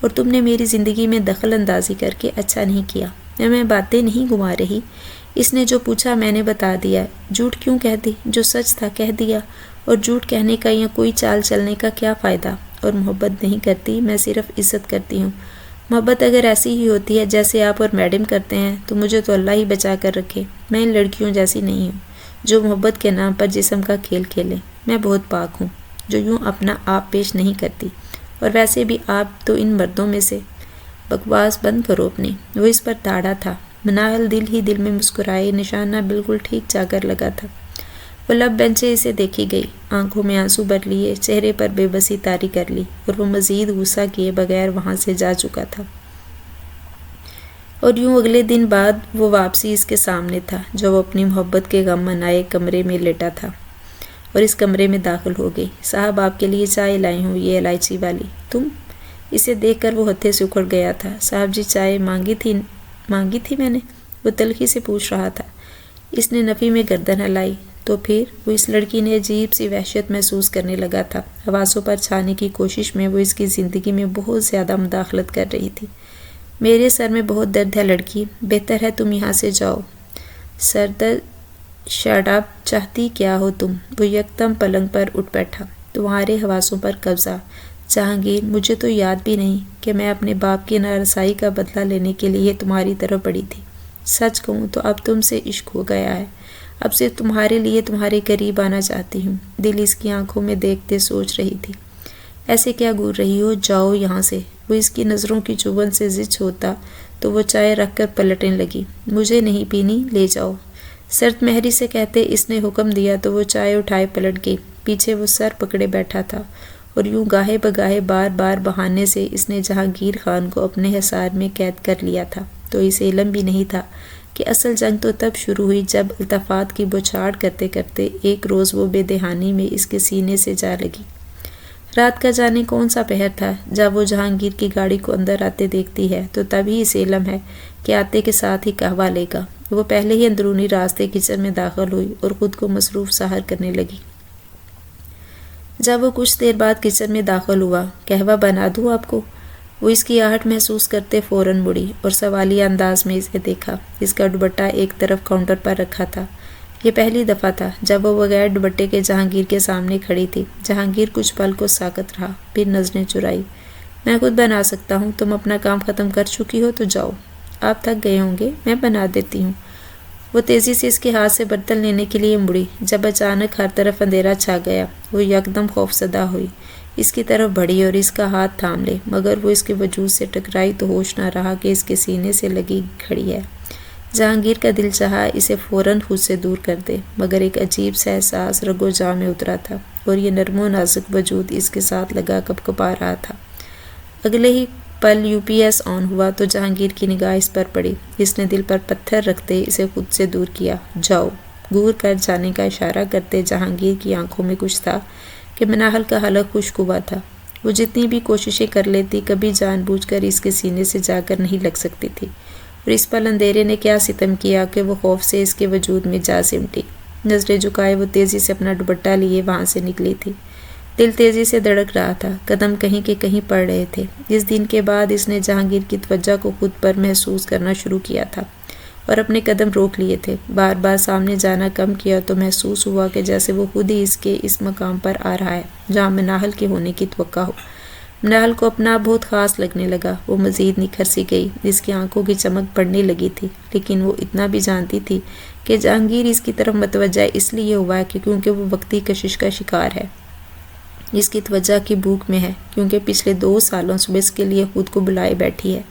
اور تم نے میری زندگی میں دخل اندازی کر کے اچھا نہیں کیا۔ میں باتیں نہیں گما رہی، اس نے جو پوچھا میں نے بتا دیا۔ جھوٹ کیوں کہہ دی؟ جو سچ تھا کہہ دیا، اور جھوٹ کہنے کا یا کوئی چال چلنے کا کیا فائدہ؟ اور محبت نہیں کرتی، میں صرف عزت کرتی ہوں۔ محبت اگر ایسی ہی ہوتی ہے جیسے آپ اور میڈم کرتے ہیں تو مجھے تو اللہ ہی بچا کر رکھے، میں ان لڑکیوں جیسی نہیں ہوں جو محبت کے نام پر جسم کا کھیل کھیلیں۔ میں بہت پاک ہوں جو یوں اپنا آپ پیش نہیں کرتی، اور ویسے بھی آپ تو ان مردوں میں سے۔ بکواس بند کرو اپنی۔ وہ اس پر تاڑا تھا۔ مناحل دل ہی دل میں مسکرائے، نشانہ بالکل ٹھیک جا کر لگا تھا۔ وہ لب بینچے اسے دیکھی گئی، آنکھوں میں آنسو بھر لیے، چہرے پر بے بسی طاری کر لی، اور وہ مزید غصہ کیے بغیر وہاں سے جا چکا تھا۔ اور یوں اگلے دن بعد وہ واپسی اس کے سامنے تھا، جو وہ اپنی محبت کے غم منائے کمرے میں لیٹا تھا، اور اس کمرے میں داخل ہو گئی۔ صاحب آپ کے لیے چائے لائی ہوں، یہ الائچی والی۔ تم؟ اسے دیکھ کر وہ ہتھے سے اکھڑ گیا تھا۔ صاحب جی چائے مانگی تھی میں نے، وہ تلخی سے پوچھ رہا تھا۔ اس نے نفی میں گردن ہلائی۔ تو پھر؟ وہ اس لڑکی نے عجیب سی وحشت محسوس کرنے لگا تھا، حواسوں پر چھانے کی کوشش میں وہ اس کی زندگی میں بہت زیادہ مداخلت کر رہی تھی۔ میرے سر میں بہت درد ہے لڑکی، بہتر ہے تم یہاں سے جاؤ۔ سر درد؟ شٹ اپ، چاہتی کیا ہو تم؟ وہ یکدم پلنگ پر اٹھ بیٹھا۔ تمہارے حواسوں پر قبضہ؟ جہانگیر مجھے تو یاد بھی نہیں کہ میں اپنے باپ کی نارسائی کا بدلہ لینے کے لیے تمہاری طرف پڑی تھی۔ سچ کہوں تو اب تم سے عشق ہو گیا ہے، اب صرف تمہارے لیے تمہارے قریب آنا چاہتی ہوں۔ دل اس کی آنکھوں میں دیکھتے سوچ رہی تھی، ایسے کیا گور رہی ہو، جاؤ یہاں سے۔ وہ اس کی نظروں کی چبھن سے زچ ہوتا تو وہ چائے رکھ کر پلٹنے لگی۔ مجھے نہیں پینی، لے جاؤ، سرد مہری سے کہتے اس نے حکم دیا تو وہ چائے اٹھائے پلٹ گئی۔ پیچھے وہ سر پکڑے بیٹھا تھا اور یوں گاہے بگاہے بار بار بہانے سے اس نے جہانگیر خان کو اپنے حصار میں قید کر لیا تھا، تو اسے علم بھی نہیں تھا کہ اصل جنگ تو تب شروع ہوئی جب التفات کی بوچھاڑ کرتے کرتے ایک روز وہ بے دہانی میں اس کے سینے سے جا لگی۔ رات کا جانے کون سا پہر تھا، جب وہ جہانگیر کی گاڑی کو اندر آتے دیکھتی ہے تو تبھی اسے علم ہے کہ آتے کے ساتھ ہی قہوہ لے گا۔ وہ پہلے ہی اندرونی راستے کچن میں داخل ہوئی اور خود کو مصروف ظاہر کرنے لگی۔ جب وہ کچھ دیر بعد کچن میں داخل ہوا، قہوہ بنا دوں آپ کو؟ وہ اس کی آہٹ محسوس کرتے فوراً مڑی اور سوالیہ انداز میں اسے دیکھا۔ اس کا دوپٹہ ایک طرف کاؤنٹر پر رکھا تھا۔ یہ پہلی دفعہ تھا جب وہ بغیر دوپٹے کے جہانگیر کے سامنے کھڑی تھی۔ جہانگیر کچھ پل کو ساکت رہا، پھر نظریں چرائی۔ میں خود بنا سکتا ہوں، تم اپنا کام ختم کر چکی ہو تو جاؤ۔ آپ تھک گئے ہوں گے، میں بنا دیتی ہوں۔ وہ تیزی سے اس کے ہاتھ سے برتن لینے کے لیے مڑی۔ جب اچانک ہر طرف اندھیرا چھا گیا، وہ یکدم خوفزدہ ہوئی، اس کی طرف بڑھی اور اس کا ہاتھ تھام لے، مگر وہ اس کے وجود سے ٹکرائی تو ہوش نہ رہا کہ اس کے سینے سے لگی کھڑی ہے۔ جہانگیر کا دل چاہا اسے فوراً خود سے دور کر دے، مگر ایک عجیب سا احساس رگ و جاں میں اترا تھا اور یہ نرم و نازک وجود اس کے ساتھ لگا کپکپا رہا تھا۔ اگلے ہی پل UPS آن ہوا تو جہانگیر کی نگاہ اس پر پڑی۔ اس نے دل پر پتھر رکھتے اسے خود سے دور کیا۔ جاؤ، گور کر جانے کا اشارہ کرتے جہانگیر کی آنکھوں میں کچھ تھا کہ مناہل کا حلق خشک ہوا تھا۔ وہ جتنی بھی کوششیں کر لیتی کبھی جان بوجھ کر اس کے سینے سے جا کر نہیں لگ سکتی تھی، اور اس پل اندھیرے نے کیا ستم کیا کہ وہ خوف سے اس کے وجود میں جا سمٹی۔ نظریں جھکائے وہ تیزی سے اپنا دوپٹہ لیے وہاں سے نکلی تھی۔ دل تیزی سے دھڑک رہا تھا، قدم کہیں کے کہیں پڑ رہے تھے۔ اس دن کے بعد اس نے جہانگیر کی توجہ کو خود پر محسوس کرنا شروع کیا تھا اور اپنے قدم روک لیے تھے۔ بار بار سامنے جانا کم کیا تو محسوس ہوا کہ جیسے وہ خود ہی اس مقام پر آ رہا ہے جہاں مناہل کے ہونے کی توقع ہو۔ مناہل کو اپنا بہت خاص لگنے لگا۔ وہ مزید نکھر سی گئی، اس کی آنکھوں کی چمک بڑھنے لگی تھی، لیکن وہ اتنا بھی جانتی تھی کہ جہانگیر اس کی طرف متوجہ اس لیے ہوا ہے کہ کیونکہ وہ وقتی کشش کا شکار ہے، اس کی توجہ کی بھوک میں ہے، کیونکہ پچھلے 2 سالوں سے اس کے لیے خود کو بلائے بیٹھی ہے،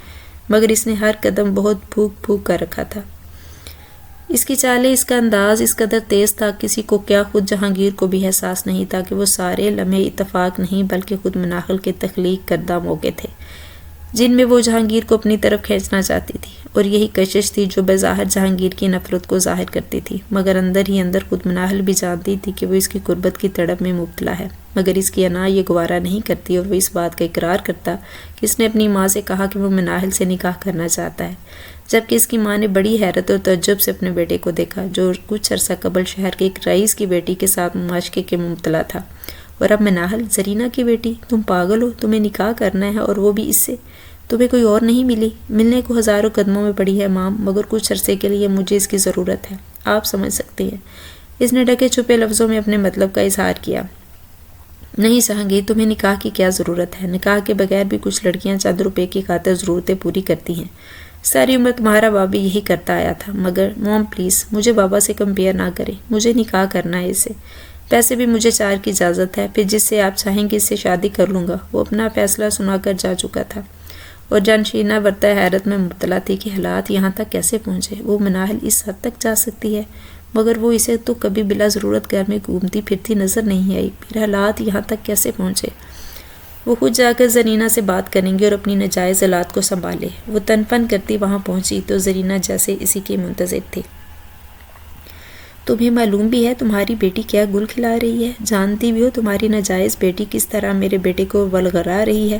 مگر اس نے ہر قدم بہت بھوک کر رکھا تھا۔ اس کی چالیں، اس کا انداز اس قدر تیز تھا، کسی کو کیا خود جہانگیر کو بھی احساس نہیں تھا کہ وہ سارے لمحے اتفاق نہیں بلکہ خود مناہل کے تخلیق کردہ موقع تھے جن میں وہ جہانگیر کو اپنی طرف کھینچنا چاہتی تھی، اور یہی کشش تھی جو بظاہر جہانگیر کی نفرت کو ظاہر کرتی تھی، مگر اندر ہی اندر خود مناہل بھی جانتی تھی کہ وہ اس کی قربت کی تڑپ میں مبتلا ہے، مگر اس کی انا یہ گوارا نہیں کرتی اور وہ اس بات کا اقرار کرتا کہ اس نے اپنی ماں سے کہا کہ وہ مناہل سے نکاح کرنا چاہتا ہے، جبکہ اس کی ماں نے بڑی حیرت اور تعجب سے اپنے بیٹے کو دیکھا جو کچھ عرصہ قبل شہر کے ایک رئیس کی بیٹی کے ساتھ معاشقے کے مبتلا تھا، اور اب مناہل، زرینہ کی بیٹی، تم پاگل ہو، تمہیں نکاح کرنا ہے اور وہ بھی اس سے؟ تمہیں کوئی اور نہیں ملی؟ ملنے کو ہزاروں قدموں میں پڑی ہے مام، مگر کچھ عرصے کے لیے مجھے اس کی ضرورت ہے، آپ سمجھ سکتے ہیں۔ اس نے ڈھکے چھپے لفظوں میں اپنے مطلب کا اظہار کیا۔ نہیں جہانگیر، تمہیں نکاح کی کیا ضرورت ہے؟ نکاح کے بغیر بھی کچھ لڑکیاں چند روپے کی خاطر ضرورتیں پوری کرتی ہیں، ساری عمر تمہارا بابا بھی یہی کرتا آیا تھا، مگر موم پلیز مجھے بابا سے کمپیئر نہ کریں، مجھے نکاح کرنا ہے اس سے، پیسے بھی مجھے 4 کی اجازت ہے، پھر جس سے آپ چاہیں گے اس سے شادی کر لوں گا۔ وہ اپنا فیصلہ سنا کر جا چکا تھا اور جانشینہ ورتہ حیرت میں مبتلا تھی کہ حالات یہاں تک کیسے پہنچے، وہ مناہل اس حد تک جا سکتی ہے، مگر وہ اسے تو کبھی بلا ضرورت گھر میں گھومتی پھرتی نظر نہیں آئی، پھر حالات یہاں تک کیسے پہنچے؟ وہ خود جا کر زرینہ سے بات کریں گے اور اپنی ناجائز اولاد کو سنبھالے۔ وہ تن پن کرتی وہاں پہنچی تو زرینہ جیسے اسی کی منتظر تھی۔ تمہیں معلوم بھی ہے تمہاری بیٹی کیا گل کھلا رہی ہے؟ جانتی بھی ہو تمہاری ناجائز بیٹی کس طرح میرے بیٹے کو ولغرا رہی ہے؟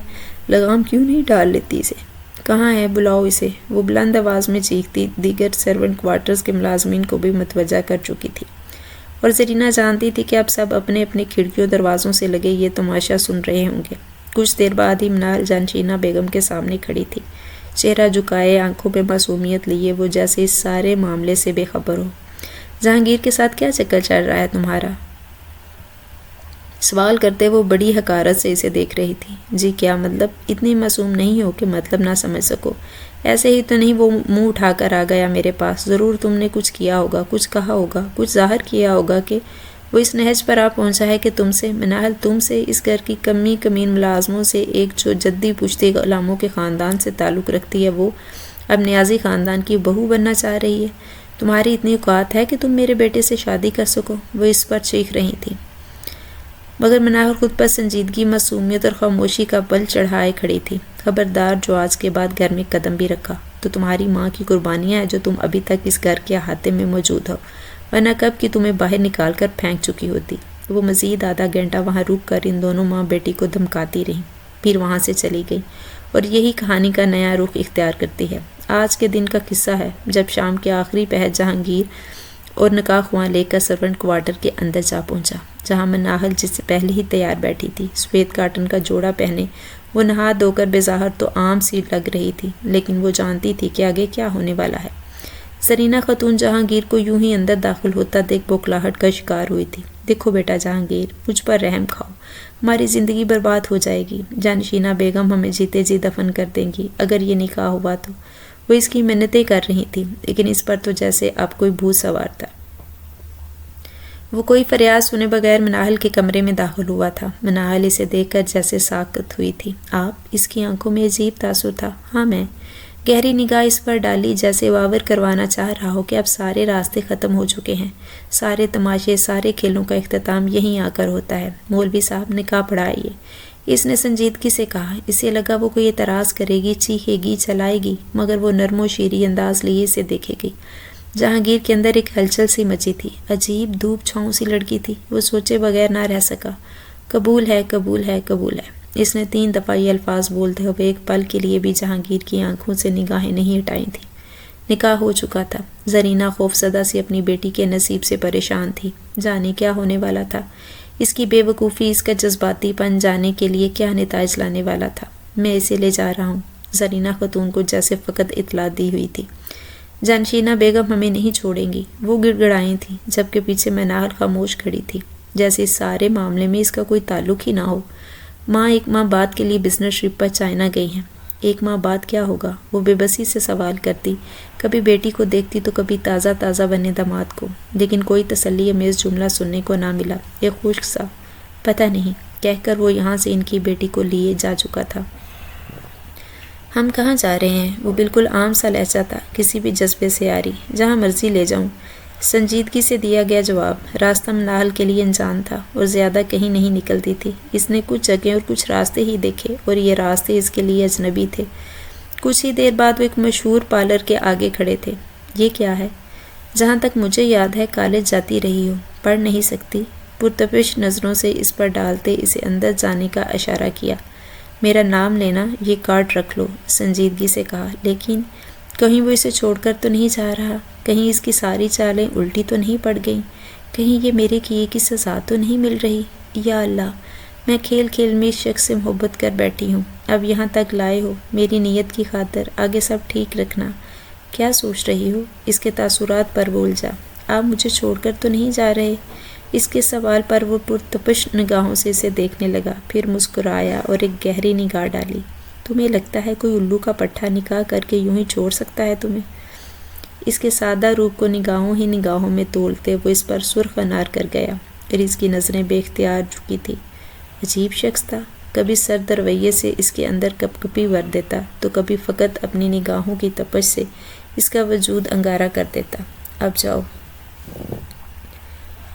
لگام کیوں نہیں ڈال لیتی اسے؟ کہاں ہے؟ بلاؤ اسے، وہ بلند آواز میں چیختی دیگر سرونٹ کوارٹرز کے ملازمین کو بھی متوجہ کر چکی تھی، اور زرینہ جانتی تھی کہ اب سب اپنے اپنے کھڑکیوں دروازوں سے لگے یہ تماشا سن رہے ہوں گے۔ کچھ دیر بعد ہی مناہل جانشینہ بیگم کے سامنے کھڑی تھی، چہرہ جھکائے، آنکھوں میں معصومیت لیے، وہ جیسے اس سارے معاملے سے بے خبر ہو۔ جہانگیر کے ساتھ کیا چکر چل رہا ہے تمہارا؟ سوال کرتے وہ بڑی حقارت سے اسے دیکھ رہی تھی۔ جی کیا مطلب؟ اتنی معصوم نہیں ہو کہ مطلب نہ سمجھ سکو۔ ایسے ہی تو نہیں وہ منہ اٹھا کر آ گیا میرے پاس، ضرور تم نے کچھ کیا ہوگا، کچھ کہا ہوگا، کچھ ظاہر کیا ہوگا کہ وہ اس نہج پر آ پہنچا ہے کہ تم سے، مناہل تم سے، اس گھر کی کمی کمین ملازموں سے، ایک جو جدی پشتی غلاموں کے خاندان سے تعلق رکھتی ہے، وہ اب نیازی خاندان کی بہو بننا چاہ رہی ہے۔ تمہاری اتنی اوقات ہے کہ تم میرے بیٹے سے شادی کر سکو؟ وہ اس پر چیخ رہی تھی، مگر مناہل خود پر سنجیدگی، معصومیت اور خاموشی کا بل چڑھائے کھڑی تھی۔ خبردار، جو آج کے بعد گھر میں قدم بھی رکھا تو تمہاری ماں کی قربانیاں ہیں جو تم ابھی تک اس گھر کے احاطے میں موجود ہو، ورنہ کب کی تمہیں باہر نکال کر پھینک چکی ہوتی۔ وہ مزید آدھا گھنٹہ وہاں رک کر ان دونوں ماں بیٹی کو دھمکاتی رہیں، پھر وہاں سے چلی گئی، اور یہی کہانی کا نیا رخ اختیار کرتی ہے۔ آج کے دن کا قصہ ہے جب شام کے آخری پہر جہانگیر اور نکاح خواں لے کر سرونٹ کوارٹر کے اندر جا پہنچا، جہاں مناہل جس سے پہلے ہی تیار بیٹھی تھی، سفید کاٹن کا جوڑا پہنے۔ وہ نہا دھو کر بظاہر تو عام سی لگ رہی تھی، لیکن وہ جانتی تھی کہ آگے کیا ہونے والا ہے۔ زرینہ خاتون جہانگیر کو یوں ہی اندر داخل ہوتا دیکھ بوکھلاہٹ کا شکار ہوئی تھی۔ دیکھو بیٹا جہانگیر، مجھ پر رحم کھاؤ، ہماری زندگی برباد ہو جائے گی، جانشینہ بیگم ہمیں جیتے جی دفن کر دیں گی اگر یہ نکاح ہوا تو۔ وہ اس کی منتیں کر رہی تھی، لیکن اس پر تو جیسے اب کوئی بھوت سوار تھا۔ وہ کوئی فریاد سنے بغیر مناہل کے کمرے میں داخل ہوا تھا۔ مناہل اسے دیکھ کر جیسے ساکت ہوئی تھی۔ آپ؟ اس کی آنکھوں میں عجیب تاثر تھا۔ ہاں میں۔ گہری نگاہ اس پر ڈالی، جیسے واور کروانا چاہ رہا ہو کہ اب سارے راستے ختم ہو چکے ہیں، سارے تماشے، سارے کھیلوں کا اختتام یہیں آ کر ہوتا ہے۔ مولوی صاحب نکاح پڑھائیے، اس نے سنجیدگی سے کہا۔ اسے لگا وہ کوئی اعتراض کرے گی، چیخے گی، چلائے گی، مگر وہ نرم و شیریں انداز لیے اسے دیکھے گی۔ جہانگیر کے اندر ایک ہلچل سی مچی تھی، عجیب دھوپ چھاؤں سی لڑکی تھی۔ وہ سوچے بغیر نہ رہ سکا۔ قبول ہے، قبول ہے، قبول ہے۔ اس نے 3 دفعہ یہ الفاظ بولتے ہوئے ایک پل کے لیے بھی جہانگیر کی آنکھوں سے نگاہیں نہیں ہٹائی تھیں۔ نکاح ہو چکا تھا۔ زرینہ خوفزدہ سی اپنی بیٹی کے نصیب سے پریشان تھی۔ جانے کیا ہونے والا تھا، اس کی بے وقوفی، اس کا جذباتی پن جانے کے لیے کیا نتائج لانے والا تھا۔ میں اسے لے جا رہا ہوں، زرینہ خاتون کو جیسے فقط اطلاع دی ہوئی تھی۔ جانشینہ بیگم ہمیں نہیں چھوڑیں گی، وہ گڑ گڑائی تھیں، جبکہ پیچھے مناہل خاموش کھڑی تھی، جیسے اس سارے معاملے میں اس کا کوئی تعلق ہی نہ ہو۔ ماں 1 ماہ بعد کے لیے بزنس ٹرپ پر چائنا گئی ہیں۔ 1 ماہ بعد کیا ہوگا؟ وہ بے بسی سے سوال کرتی، کبھی بیٹی کو دیکھتی تو کبھی تازہ تازہ بنے داماد کو، لیکن کوئی تسلی امیز جملہ سننے کو نہ ملا۔ ایک خشک سا پتہ نہیں کہہ کر وہ یہاں سے ان کی بیٹی کو لیے جا چکا تھا۔ ہم کہاں جا رہے ہیں؟ وہ بالکل عام سا لہجہ تھا، کسی بھی جذبے سے آری۔ جہاں مرضی لے جاؤں، سنجیدگی سے دیا گیا جواب۔ راستہ مناہل کے لیے انجان تھا اور زیادہ کہیں نہیں نکلتی تھی۔ اس نے کچھ جگہیں اور کچھ راستے ہی دیکھے، اور یہ راستے اس کے لیے اجنبی تھے۔ کچھ ہی دیر بعد وہ ایک مشہور پارلر کے آگے کھڑے تھے۔ یہ کیا ہے؟ جہاں تک مجھے یاد ہے کالج جاتی رہی ہو، پڑھ نہیں سکتی؟ پرتپش نظروں سے اس پر ڈالتے اسے اندر جانے کا اشارہ کیا۔ میرا نام لینا، یہ کارڈ رکھ لو، سنجیدگی سے کہا۔ لیکن کہیں وہ اسے چھوڑ کر تو نہیں جا رہا؟ کہیں اس کی ساری چالیں الٹی تو نہیں پڑ گئیں؟ کہیں یہ میرے کیے کی سزا تو نہیں مل رہی؟ یا اللہ، میں کھیل کھیل میں اس شخص سے محبت کر بیٹھی ہوں، اب یہاں تک لائے ہو، میری نیت کی خاطر آگے سب ٹھیک رکھنا۔ کیا سوچ رہی ہو؟ اس کے تاثرات پر بول جا۔ آپ مجھے چھوڑ کر تو نہیں جا رہے؟ اس کے سوال پر وہ پرتپش نگاہوں سے اسے دیکھنے لگا، پھر مسکرایا اور ایک گہری نگاہ ڈالی۔ تمہیں لگتا ہے کوئی الو کا پٹھا نکاح کر کے یوں ہی چھوڑ سکتا ہے تمہیں؟ اس کے سادہ روپ کو نگاہوں ہی نگاہوں میں تولتے وہ اس پر سرخ انار کر گیا، پھر اس کی نظریں بے اختیار جھکی تھی۔ عجیب شخص تھا، کبھی سرد رویے سے اس کے اندر کپ کپی بھر دیتا تو کبھی فقط اپنی نگاہوں کی تپش سے اس کا وجود انگارہ کر دیتا۔ اب جاؤ،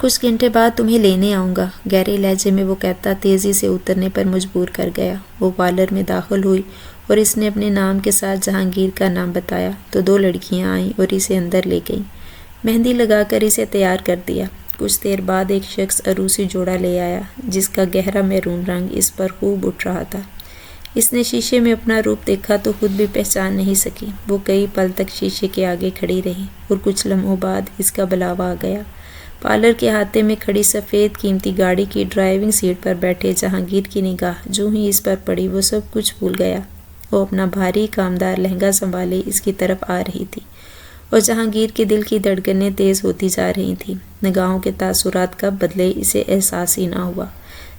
کچھ گھنٹے بعد تمہیں لینے آؤں گا، گہرے لہجے میں وہ کہتا تیزی سے اترنے پر مجبور کر گیا۔ وہ پارلر میں داخل ہوئی اور اس نے اپنے نام کے ساتھ جہانگیر کا نام بتایا تو 2 لڑکیاں آئیں اور اسے اندر لے گئیں۔ مہندی لگا کر اسے تیار کر دیا۔ کچھ دیر بعد ایک شخص عروسی جوڑا لے آیا جس کا گہرا میرون رنگ اس پر خوب اٹھ رہا تھا۔ اس نے شیشے میں اپنا روپ دیکھا تو خود بھی پہچان نہیں سکی۔ وہ کئی پل تک شیشے کے آگے کھڑی رہی اور کچھ لمحوں بعد اس کا بلاوا آ گیا۔ پارلر کے احاطے میں کھڑی سفید قیمتی گاڑی کی ڈرائیونگ سیٹ پر بیٹھے جہانگیر کی نگاہ جو ہی اس پر پڑی وہ سب کچھ بھول گیا۔ وہ اپنا بھاری کامدار لہنگا سنبھالے اس کی طرف آ رہی تھی اور جہانگیر کے دل کی دھڑکنیں تیز ہوتی جا رہی تھیں۔ نگاہوں کے تاثرات کب بدلے اسے احساس ہی نہ ہوا۔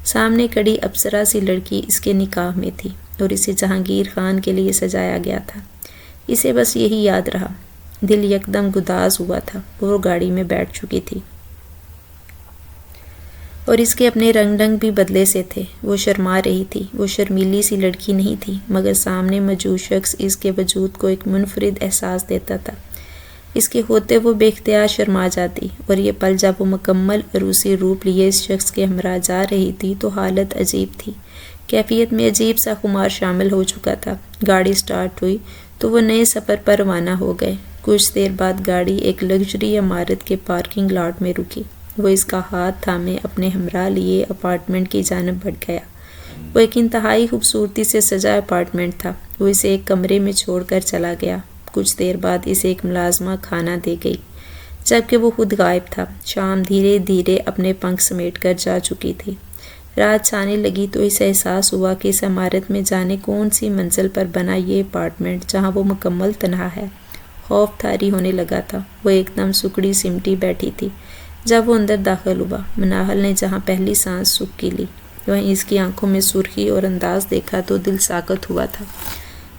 سامنے کڑی ابصرہ سی لڑکی اس کے نکاح میں تھی اور اسے جہانگیر خان کے لیے سجایا گیا تھا۔ اسے بس یہی یاد رہا۔ دل یکدم گداز ہوا تھا۔ وہ گاڑی میں بیٹھ چکی تھی اور اس کے اپنے رنگ بھی بدلے سے تھے۔ وہ شرما رہی تھی۔ وہ شرمیلی سی لڑکی نہیں تھی، مگر سامنے موجود شخص اس کے وجود کو ایک منفرد احساس دیتا تھا۔ اس کے ہوتے وہ بے اختیار شرما جاتی، اور یہ پل جب وہ مکمل عروسی روپ لیے اس شخص کے ہمراہ جا رہی تھی تو حالت عجیب تھی۔ کیفیت میں عجیب سا خمار شامل ہو چکا تھا۔ گاڑی سٹارٹ ہوئی تو وہ نئے سفر پر روانہ ہو گئے۔ کچھ دیر بعد گاڑی ایک لگژری عمارت کے پارکنگ لاٹ میں رکی۔ وہ اس کا ہاتھ تھامے اپنے ہمراہ لیے اپارٹمنٹ کی جانب بڑھ گیا۔ وہ ایک انتہائی خوبصورتی سے سجا اپارٹمنٹ تھا۔ وہ اسے ایک کمرے میں چھوڑ کر چلا گیا۔ کچھ دیر بعد اسے ایک ملازمہ کھانا دے گئی، جبکہ وہ خود غائب تھا۔ شام دھیرے دھیرے اپنے پنکھ سمیٹ کر جا چکی تھی۔ رات چھانے لگی تو اسے احساس ہوا کہ اس عمارت میں جانے کون سی منزل پر بنا یہ اپارٹمنٹ جہاں وہ مکمل تنہا ہے۔ خوف طاری ہونے لگا تھا۔ وہ ایک دم سکڑی سمٹی بیٹھی تھی۔ جب وہ اندر داخل ہوا، مناہل نے جہاں پہلی سانس سکھ کی لی، وہیں اس کی آنکھوں میں سرخی اور انداز دیکھا تو دل ساکت ہوا تھا۔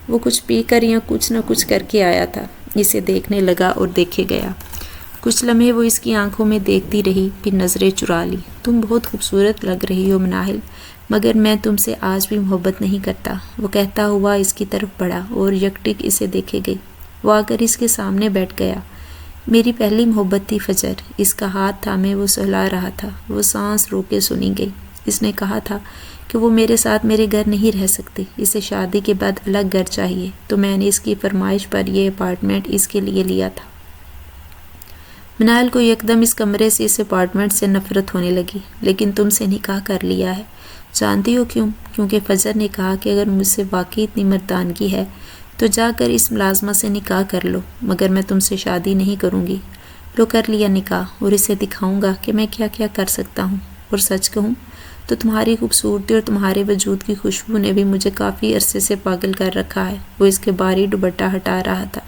وہ کچھ پی کر یا کچھ نہ کچھ کر کے آیا تھا۔ اسے دیکھنے لگا اور دیکھے گیا۔ کچھ لمحے وہ اس کی آنکھوں میں دیکھتی رہی، پھر نظریں چرا لی۔ تم بہت خوبصورت لگ رہی ہو مناہل، مگر میں تم سے آج بھی محبت نہیں کرتا، وہ کہتا ہوا اس کی طرف بڑھا اور یکٹک اسے دیکھے گئی۔ وہ آ کر اس کے سامنے بیٹھ گیا۔ میری پہلی محبت تھی فجر، اس کا ہاتھ تھامے وہ سہلا رہا تھا۔ وہ سانس روکے سنی گئی۔ اس نے کہا تھا کہ وہ میرے ساتھ میرے گھر نہیں رہ سکتی، اسے شادی کے بعد الگ گھر چاہیے، تو میں نے اس کی فرمائش پر یہ اپارٹمنٹ اس کے لیے لیا تھا۔ منال کو یکدم اس کمرے سے، اس اپارٹمنٹ سے نفرت ہونے لگی۔ لیکن تم سے نکاح کر لیا ہے، جانتی ہو کیوں؟ کیونکہ فجر نے کہا کہ اگر مجھ سے واقعی اتنی مردانگی ہے تو جا کر اس ملازمہ سے نکاح کر لو، مگر میں تم سے شادی نہیں کروں گی۔ لو کر لیا نکاح، اور اسے دکھاؤں گا کہ میں کیا کیا کر سکتا ہوں۔ اور سچ کہوں تو تمہاری خوبصورتی اور تمہارے وجود کی خوشبو نے بھی مجھے کافی عرصے سے پاگل کر رکھا ہے۔ وہ اس کے باری دوپٹہ ہٹا رہا تھا۔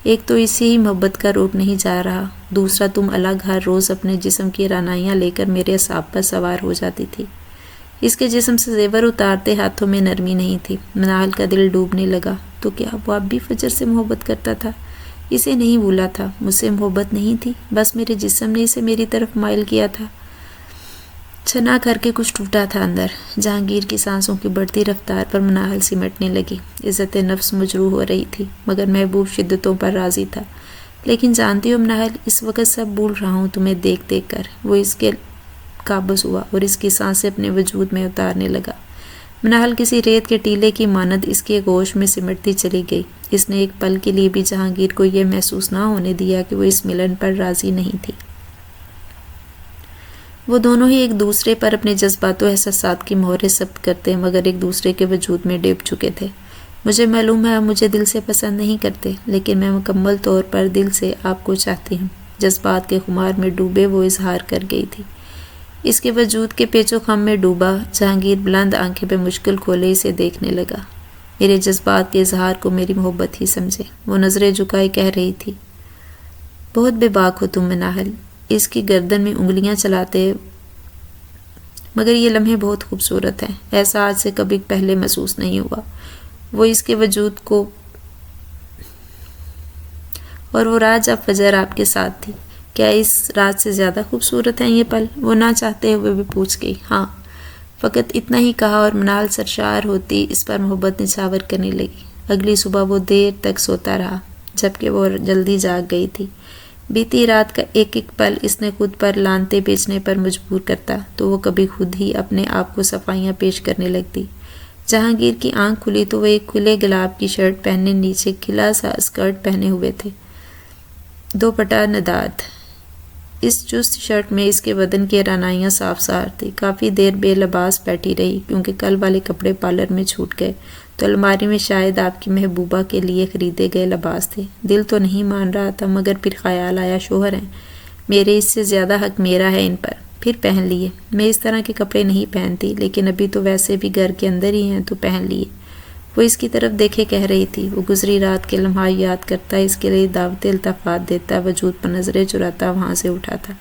ایک تو اسی ہی محبت کا روک نہیں جا رہا، دوسرا تم الگ ہر روز اپنے جسم کی رعنائیاں لے کر میرے اعصاب پر سوار ہو جاتی تھی۔ اس کے جسم سے زیور اتارتے ہاتھوں میں نرمی نہیں تھی۔ منال کا دل ڈوبنے لگا۔ تو کیا وہ اب بھی فجر سے محبت کرتا تھا؟ اسے نہیں بھولا تھا، مجھ سے محبت نہیں تھی، بس میرے جسم نے اسے میری طرف مائل کیا تھا۔ چھنا کر کے کچھ ٹوٹا تھا اندر۔ جہانگیر کی سانسوں کی بڑھتی رفتار پر مناہل سمٹنے لگی۔ عزت نفس مجروح ہو رہی تھی، مگر محبوب شدتوں پر راضی تھا۔ لیکن جانتی ہو مناہل، اس وقت سب بھول رہا ہوں تمہیں دیکھ دیکھ کر۔ وہ اس کے قابض ہوا اور اس کی سانسیں اپنے وجود میں اتارنے لگا۔ مناہل کسی ریت کے ٹیلے کی مانند اس کے گوش میں سمٹتی چلی گئی۔ اس نے ایک پل کے لیے بھی جہانگیر کو یہ محسوس نہ ہونے دیا کہ وہ اس ملن پر راضی نہیں تھی۔ وہ دونوں ہی ایک دوسرے پر اپنے جذبات و احساسات کی مہریں ثبت کرتے مگر ایک دوسرے کے وجود میں ڈوب چکے تھے۔ مجھے معلوم ہے آپ مجھے دل سے پسند نہیں کرتے، لیکن میں مکمل طور پر دل سے آپ کو چاہتی ہوں، جذبات کے خمار میں ڈوبے وہ اظہار کر گئی تھی۔ اس کے وجود کے پیچ و خم میں ڈوبا جہانگیر بلند آنکھیں پہ مشکل کھولے اسے دیکھنے لگا۔ میرے جذبات کے اظہار کو میری محبت ہی سمجھے، وہ نظریں جھکائے کہہ رہی تھی۔ بہت بے باک ہو تم مناہل، اس کی گردن میں انگلیاں چلاتے، مگر یہ لمحے بہت خوبصورت ہیں، ایسا آج سے کبھی پہلے محسوس نہیں ہوا۔ وہ اس کے وجود کو، اور وہ رات جب فجر آپ کے ساتھ تھی، کیا اس رات سے زیادہ خوبصورت ہیں یہ پل؟ وہ نہ چاہتے ہوئے بھی پوچھ گئی۔ ہاں، فقط اتنا ہی کہا اور منال سرشار ہوتی اس پر محبت نچھاور کرنے لگی۔ اگلی صبح وہ دیر تک سوتا رہا، جبکہ وہ جلدی جاگ گئی تھی۔ بیتی رات کا ایک ایک پل اس نے خود پر لانتے بیچنے پر مجبور کرتا تو وہ کبھی خود ہی اپنے آپ کو صفائیاں پیش کرنے لگتی۔ جہانگیر کی آنکھ کھلی تو وہ ایک کھلے گلاب کی شرٹ پہنے نیچے کھلا سا اسکرٹ پہنے ہوئے تھے، دوپٹہ ندارد۔ اس چست شرٹ میں اس کے بدن کی رعنائیاں صاف ظاہر تھی۔ کافی دیر بے لباس بیٹھی رہی، کیونکہ کل والے کپڑے پارلر میں چھوٹ گئے تو الماری میں شاید آپ کی محبوبہ کے لیے خریدے گئے لباس تھے۔ دل تو نہیں مان رہا تھا، مگر پھر خیال آیا شوہر ہیں میرے، اس سے زیادہ حق میرا ہے ان پر۔ پھر پہن لیے۔ میں اس طرح کے کپڑے نہیں پہنتی، لیکن ابھی تو ویسے بھی گھر کے اندر ہی ہیں تو پہن لیے۔ وہ اس کی طرف دیکھے کہہ رہی تھی۔ وہ گزری رات کے لمحات یاد کرتا، اس کے لیے دعوت التفات دیتا، وجود پر نظریں چراتا وہاں سے اٹھا تھا۔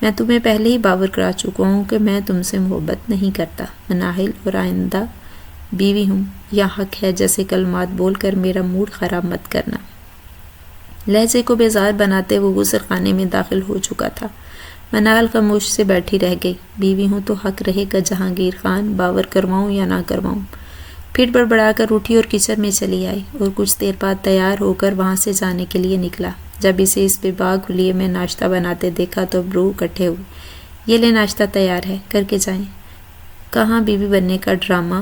میں تمہیں پہلے ہی باور کرا چکا ہوں کہ میں تم سے محبت نہیں کرتا، مناہل، اور آئندہ بیوی ہوں، یا حق ہے جیسے کلمات بول کر میرا موڈ خراب مت کرنا۔ لہجے کو بیزار بناتے وہ غسل خانے میں داخل ہو چکا تھا۔ منال خاموش سے بیٹھی رہ گئی۔ بیوی ہوں تو حق رہے گا جہانگیر خان، باور کرواؤں یا نہ کرواؤں۔ پھر بڑبڑا کر اٹھی اور کچن میں چلی آئی اور کچھ دیر بعد تیار ہو کر وہاں سے جانے کے لیے نکلا۔ جب اسے اس بے باک حلیے میں ناشتہ بناتے دیکھا تو برو اکٹھے ہوئے۔ یہ لے ناشتہ تیار ہے، کر کے جائیں۔ کہاں بیوی بننے کا ڈرامہ،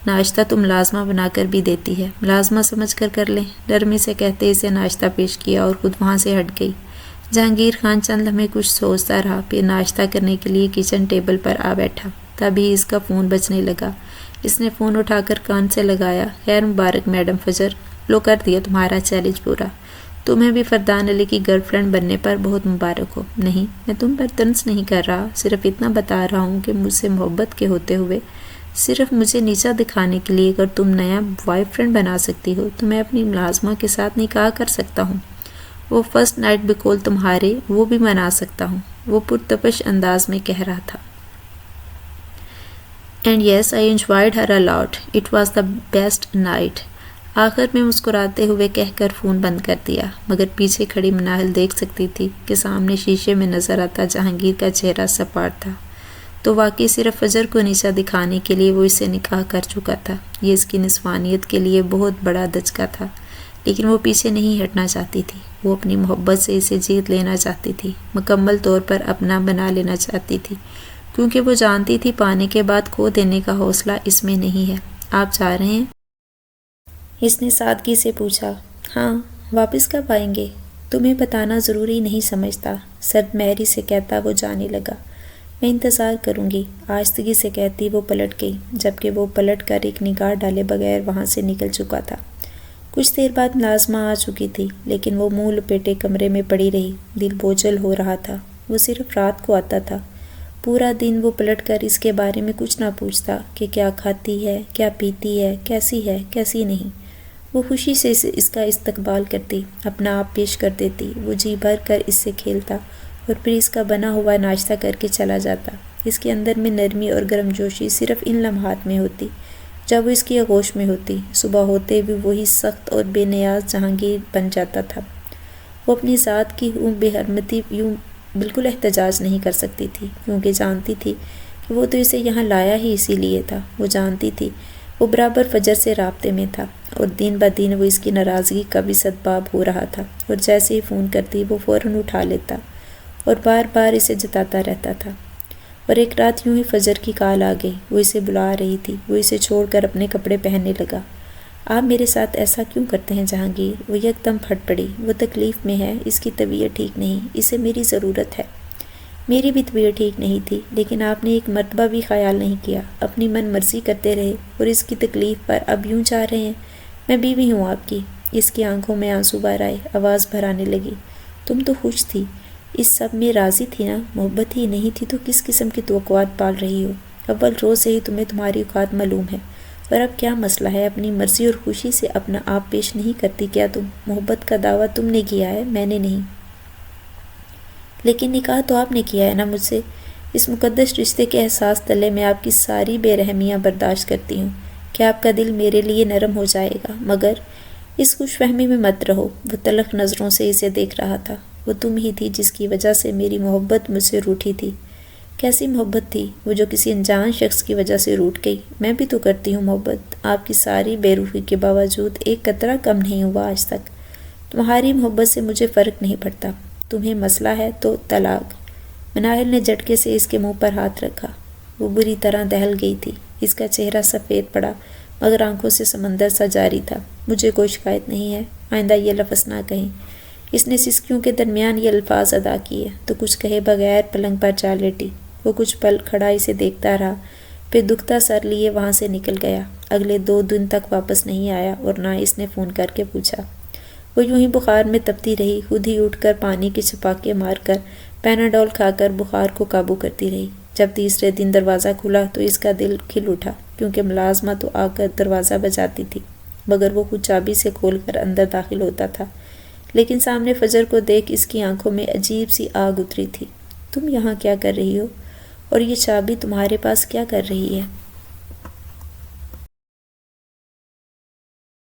ناشتہ تو ملازمہ بنا کر بھی دیتی ہے، ملازمہ سمجھ کر لیں، نرمی سے کہتے اسے ناشتہ پیش کیا اور خود وہاں سے ہٹ گئی۔ جہانگیر خان چند لمحے کچھ سوچتا رہا، پھر ناشتہ کرنے کے لیے کچن ٹیبل پر آ بیٹھا۔ تبھی اس کا فون بجنے لگا۔ اس نے فون اٹھا کر کان سے لگایا۔ خیر مبارک میڈم فجر، لو کر دیا تمہارا چیلنج پورا۔ تمہیں بھی فردان علی کی گرل فرینڈ بننے پر بہت مبارک ہو۔ نہیں، میں تم پر طنز نہیں کر رہا، صرف اتنا بتا رہا ہوں کہ مجھ سے محبت کے ہوتے ہوئے صرف مجھے نیچا دکھانے کے لیے اگر تم نیا بوائے فرینڈ بنا سکتی ہو تو میں اپنی ملازمہ کے ساتھ نکاح کر سکتا ہوں۔ وہ فرسٹ نائٹ بقول تمہارے وہ بھی منا سکتا ہوں، وہ پرتپش انداز میں کہہ رہا تھا۔ And yes I enjoyed Hare a lot, it was the best night, آخر میں مسکراتے ہوئے کہہ کر فون بند کر دیا۔ مگر پیچھے کھڑی مناہل دیکھ سکتی تھی کہ سامنے شیشے میں نظر آتا جہانگیر کا چہرہ سپاٹ تھا، تو واقعی صرف فجر کو نیچا دکھانے کے لیے وہ اسے نکاح کر چکا تھا۔ یہ اس کی نسوانیت کے لیے بہت بڑا دھچکا تھا، لیکن وہ پیچھے نہیں ہٹنا چاہتی تھی۔ وہ اپنی محبت سے اسے جیت لینا چاہتی تھی، مکمل طور پر اپنا بنا لینا چاہتی تھی، کیونکہ وہ جانتی تھی پانے کے بعد کھو دینے کا حوصلہ اس میں نہیں ہے۔ آپ جا رہے ہیں؟ اس نے سادگی سے پوچھا۔ ہاں، واپس کب آئیں گے؟ تمہیں بتانا ضروری نہیں سمجھتا، سرد مہری سے کہتا وہ جانے لگا۔ میں انتظار کروں گی، آہستگی سے کہتی وہ پلٹ گئی، جبکہ وہ پلٹ کر ایک نگاہ ڈالے بغیر وہاں سے نکل چکا تھا۔ کچھ دیر بعد ملازمہ آ چکی تھی، لیکن وہ منہ لپیٹے کمرے میں پڑی رہی، دل بوجھل ہو رہا تھا۔ وہ صرف رات کو آتا تھا۔ پورا دن وہ پلٹ کر اس کے بارے میں کچھ نہ پوچھتا کہ کیا کھاتی ہے، کیا پیتی ہے، کیسی نہیں۔ وہ خوشی سے اس کا استقبال کرتی، اپنا آپ پیش کر دیتی، وہ جی بھر کر اس سے کھیلتا اور پھر اس کا بنا ہوا ناشتہ کر کے چلا جاتا۔ اس کے اندر میں نرمی اور گرم جوشی صرف ان لمحات میں ہوتی جب وہ اس کی آغوش میں ہوتی۔ صبح ہوتے بھی وہی سخت اور بے نیاز جہانگیر بن جاتا تھا۔ وہ اپنی ذات کی بے حرمتی یوں بالکل احتجاج نہیں کر سکتی تھی، کیونکہ جانتی تھی کہ وہ تو اسے یہاں لایا ہی اسی لیے تھا۔ وہ جانتی تھی وہ برابر فجر سے رابطے میں تھا، اور دن بدن وہ اس کی ناراضگی کا بھی سبب ہو رہا تھا، اور جیسے ہی فون کرتی وہ فوراً اٹھا لیتا اور بار بار اسے جتاتا رہتا تھا۔ اور ایک رات یوں ہی فجر کی کال آ گئی، وہ اسے بلا رہی تھی۔ وہ اسے چھوڑ کر اپنے کپڑے پہننے لگا۔ آپ میرے ساتھ ایسا کیوں کرتے ہیں جہانگیر؟ وہ یکدم پھٹ پڑی۔ وہ تکلیف میں ہے، اس کی طبیعت ٹھیک نہیں، اسے میری ضرورت ہے۔ میری بھی طبیعت ٹھیک نہیں تھی، لیکن آپ نے ایک مرتبہ بھی خیال نہیں کیا، اپنی من مرضی کرتے رہے، اور اس کی تکلیف پر اب یوں چاہ رہے ہیں۔ میں بیوی ہوں آپ کی۔ اس کی آنکھوں میں آنسو بھر آئے، آواز بھر آنے لگی۔ تم تو خوش تھی، اس سب میں راضی تھی نا؟ محبت ہی نہیں تھی تو کس قسم کی توقعات پال رہی ہو؟ اول روز سے ہی تمہیں تمہاری اوقات معلوم ہے، اور اب کیا مسئلہ ہے؟ اپنی مرضی اور خوشی سے اپنا آپ پیش نہیں کرتی کیا تم؟ محبت کا دعویٰ تم نے کیا ہے، میں نے نہیں۔ لیکن نکاح تو آپ نے کیا ہے نا مجھ سے۔ اس مقدس رشتے کے احساس تلے میں آپ کی ساری بے رحمیاں برداشت کرتی ہوں کہ آپ کا دل میرے لیے نرم ہو جائے گا، مگر اس خوش فہمی میں مت رہو۔ وہ تلخ نظروں سے اسے دیکھ رہا تھا۔ وہ تم ہی تھی جس کی وجہ سے میری محبت مجھ سے روٹھی تھی۔ کیسی محبت تھی وہ جو کسی انجان شخص کی وجہ سے روٹ گئی؟ میں بھی تو کرتی ہوں محبت، آپ کی ساری بے روحی کے باوجود ایک قطرہ کم نہیں ہوا آج تک۔ تمہاری محبت سے مجھے فرق نہیں پڑتا۔ تمہیں مسئلہ ہے تو طلاق۔ مناہل نے جھٹکے سے اس کے منہ پر ہاتھ رکھا۔ وہ بری طرح دہل گئی تھی۔ اس کا چہرہ سفید پڑا، مگر آنکھوں سے سمندر سا جاری تھا۔ مجھے کوئی شکایت نہیں ہے، آئندہ یہ لفظ نہ کہیں۔ اس نے سسکیوں کے درمیان یہ الفاظ ادا کیے تو کچھ کہے بغیر پلنگ پر جا لیٹی۔ وہ کچھ پل کھڑا اسے دیکھتا رہا، پھر دکھتا سر لیے وہاں سے نکل گیا۔ اگلے 2 دن تک واپس نہیں آیا، اور نہ اس نے فون کر کے پوچھا۔ وہ یوں ہی بخار میں تپتی رہی، خود ہی اٹھ کر پانی کے چھپاکے مار کر پیناڈول کھا کر بخار کو قابو کرتی رہی۔ جب تیسرے دن دروازہ کھلا تو اس کا دل کھل اٹھا، کیونکہ ملازمہ تو آ کر دروازہ بجاتی تھی، مگر وہ خود چابی سے کھول کر اندر داخل ہوتا تھا۔ لیکن سامنے فجر کو دیکھ اس کی آنکھوں میں عجیب سی آگ اتری تھی۔ تم یہاں کیا کر رہی ہو؟ اور یہ چابی تمہارے پاس کیا کر رہی ہے؟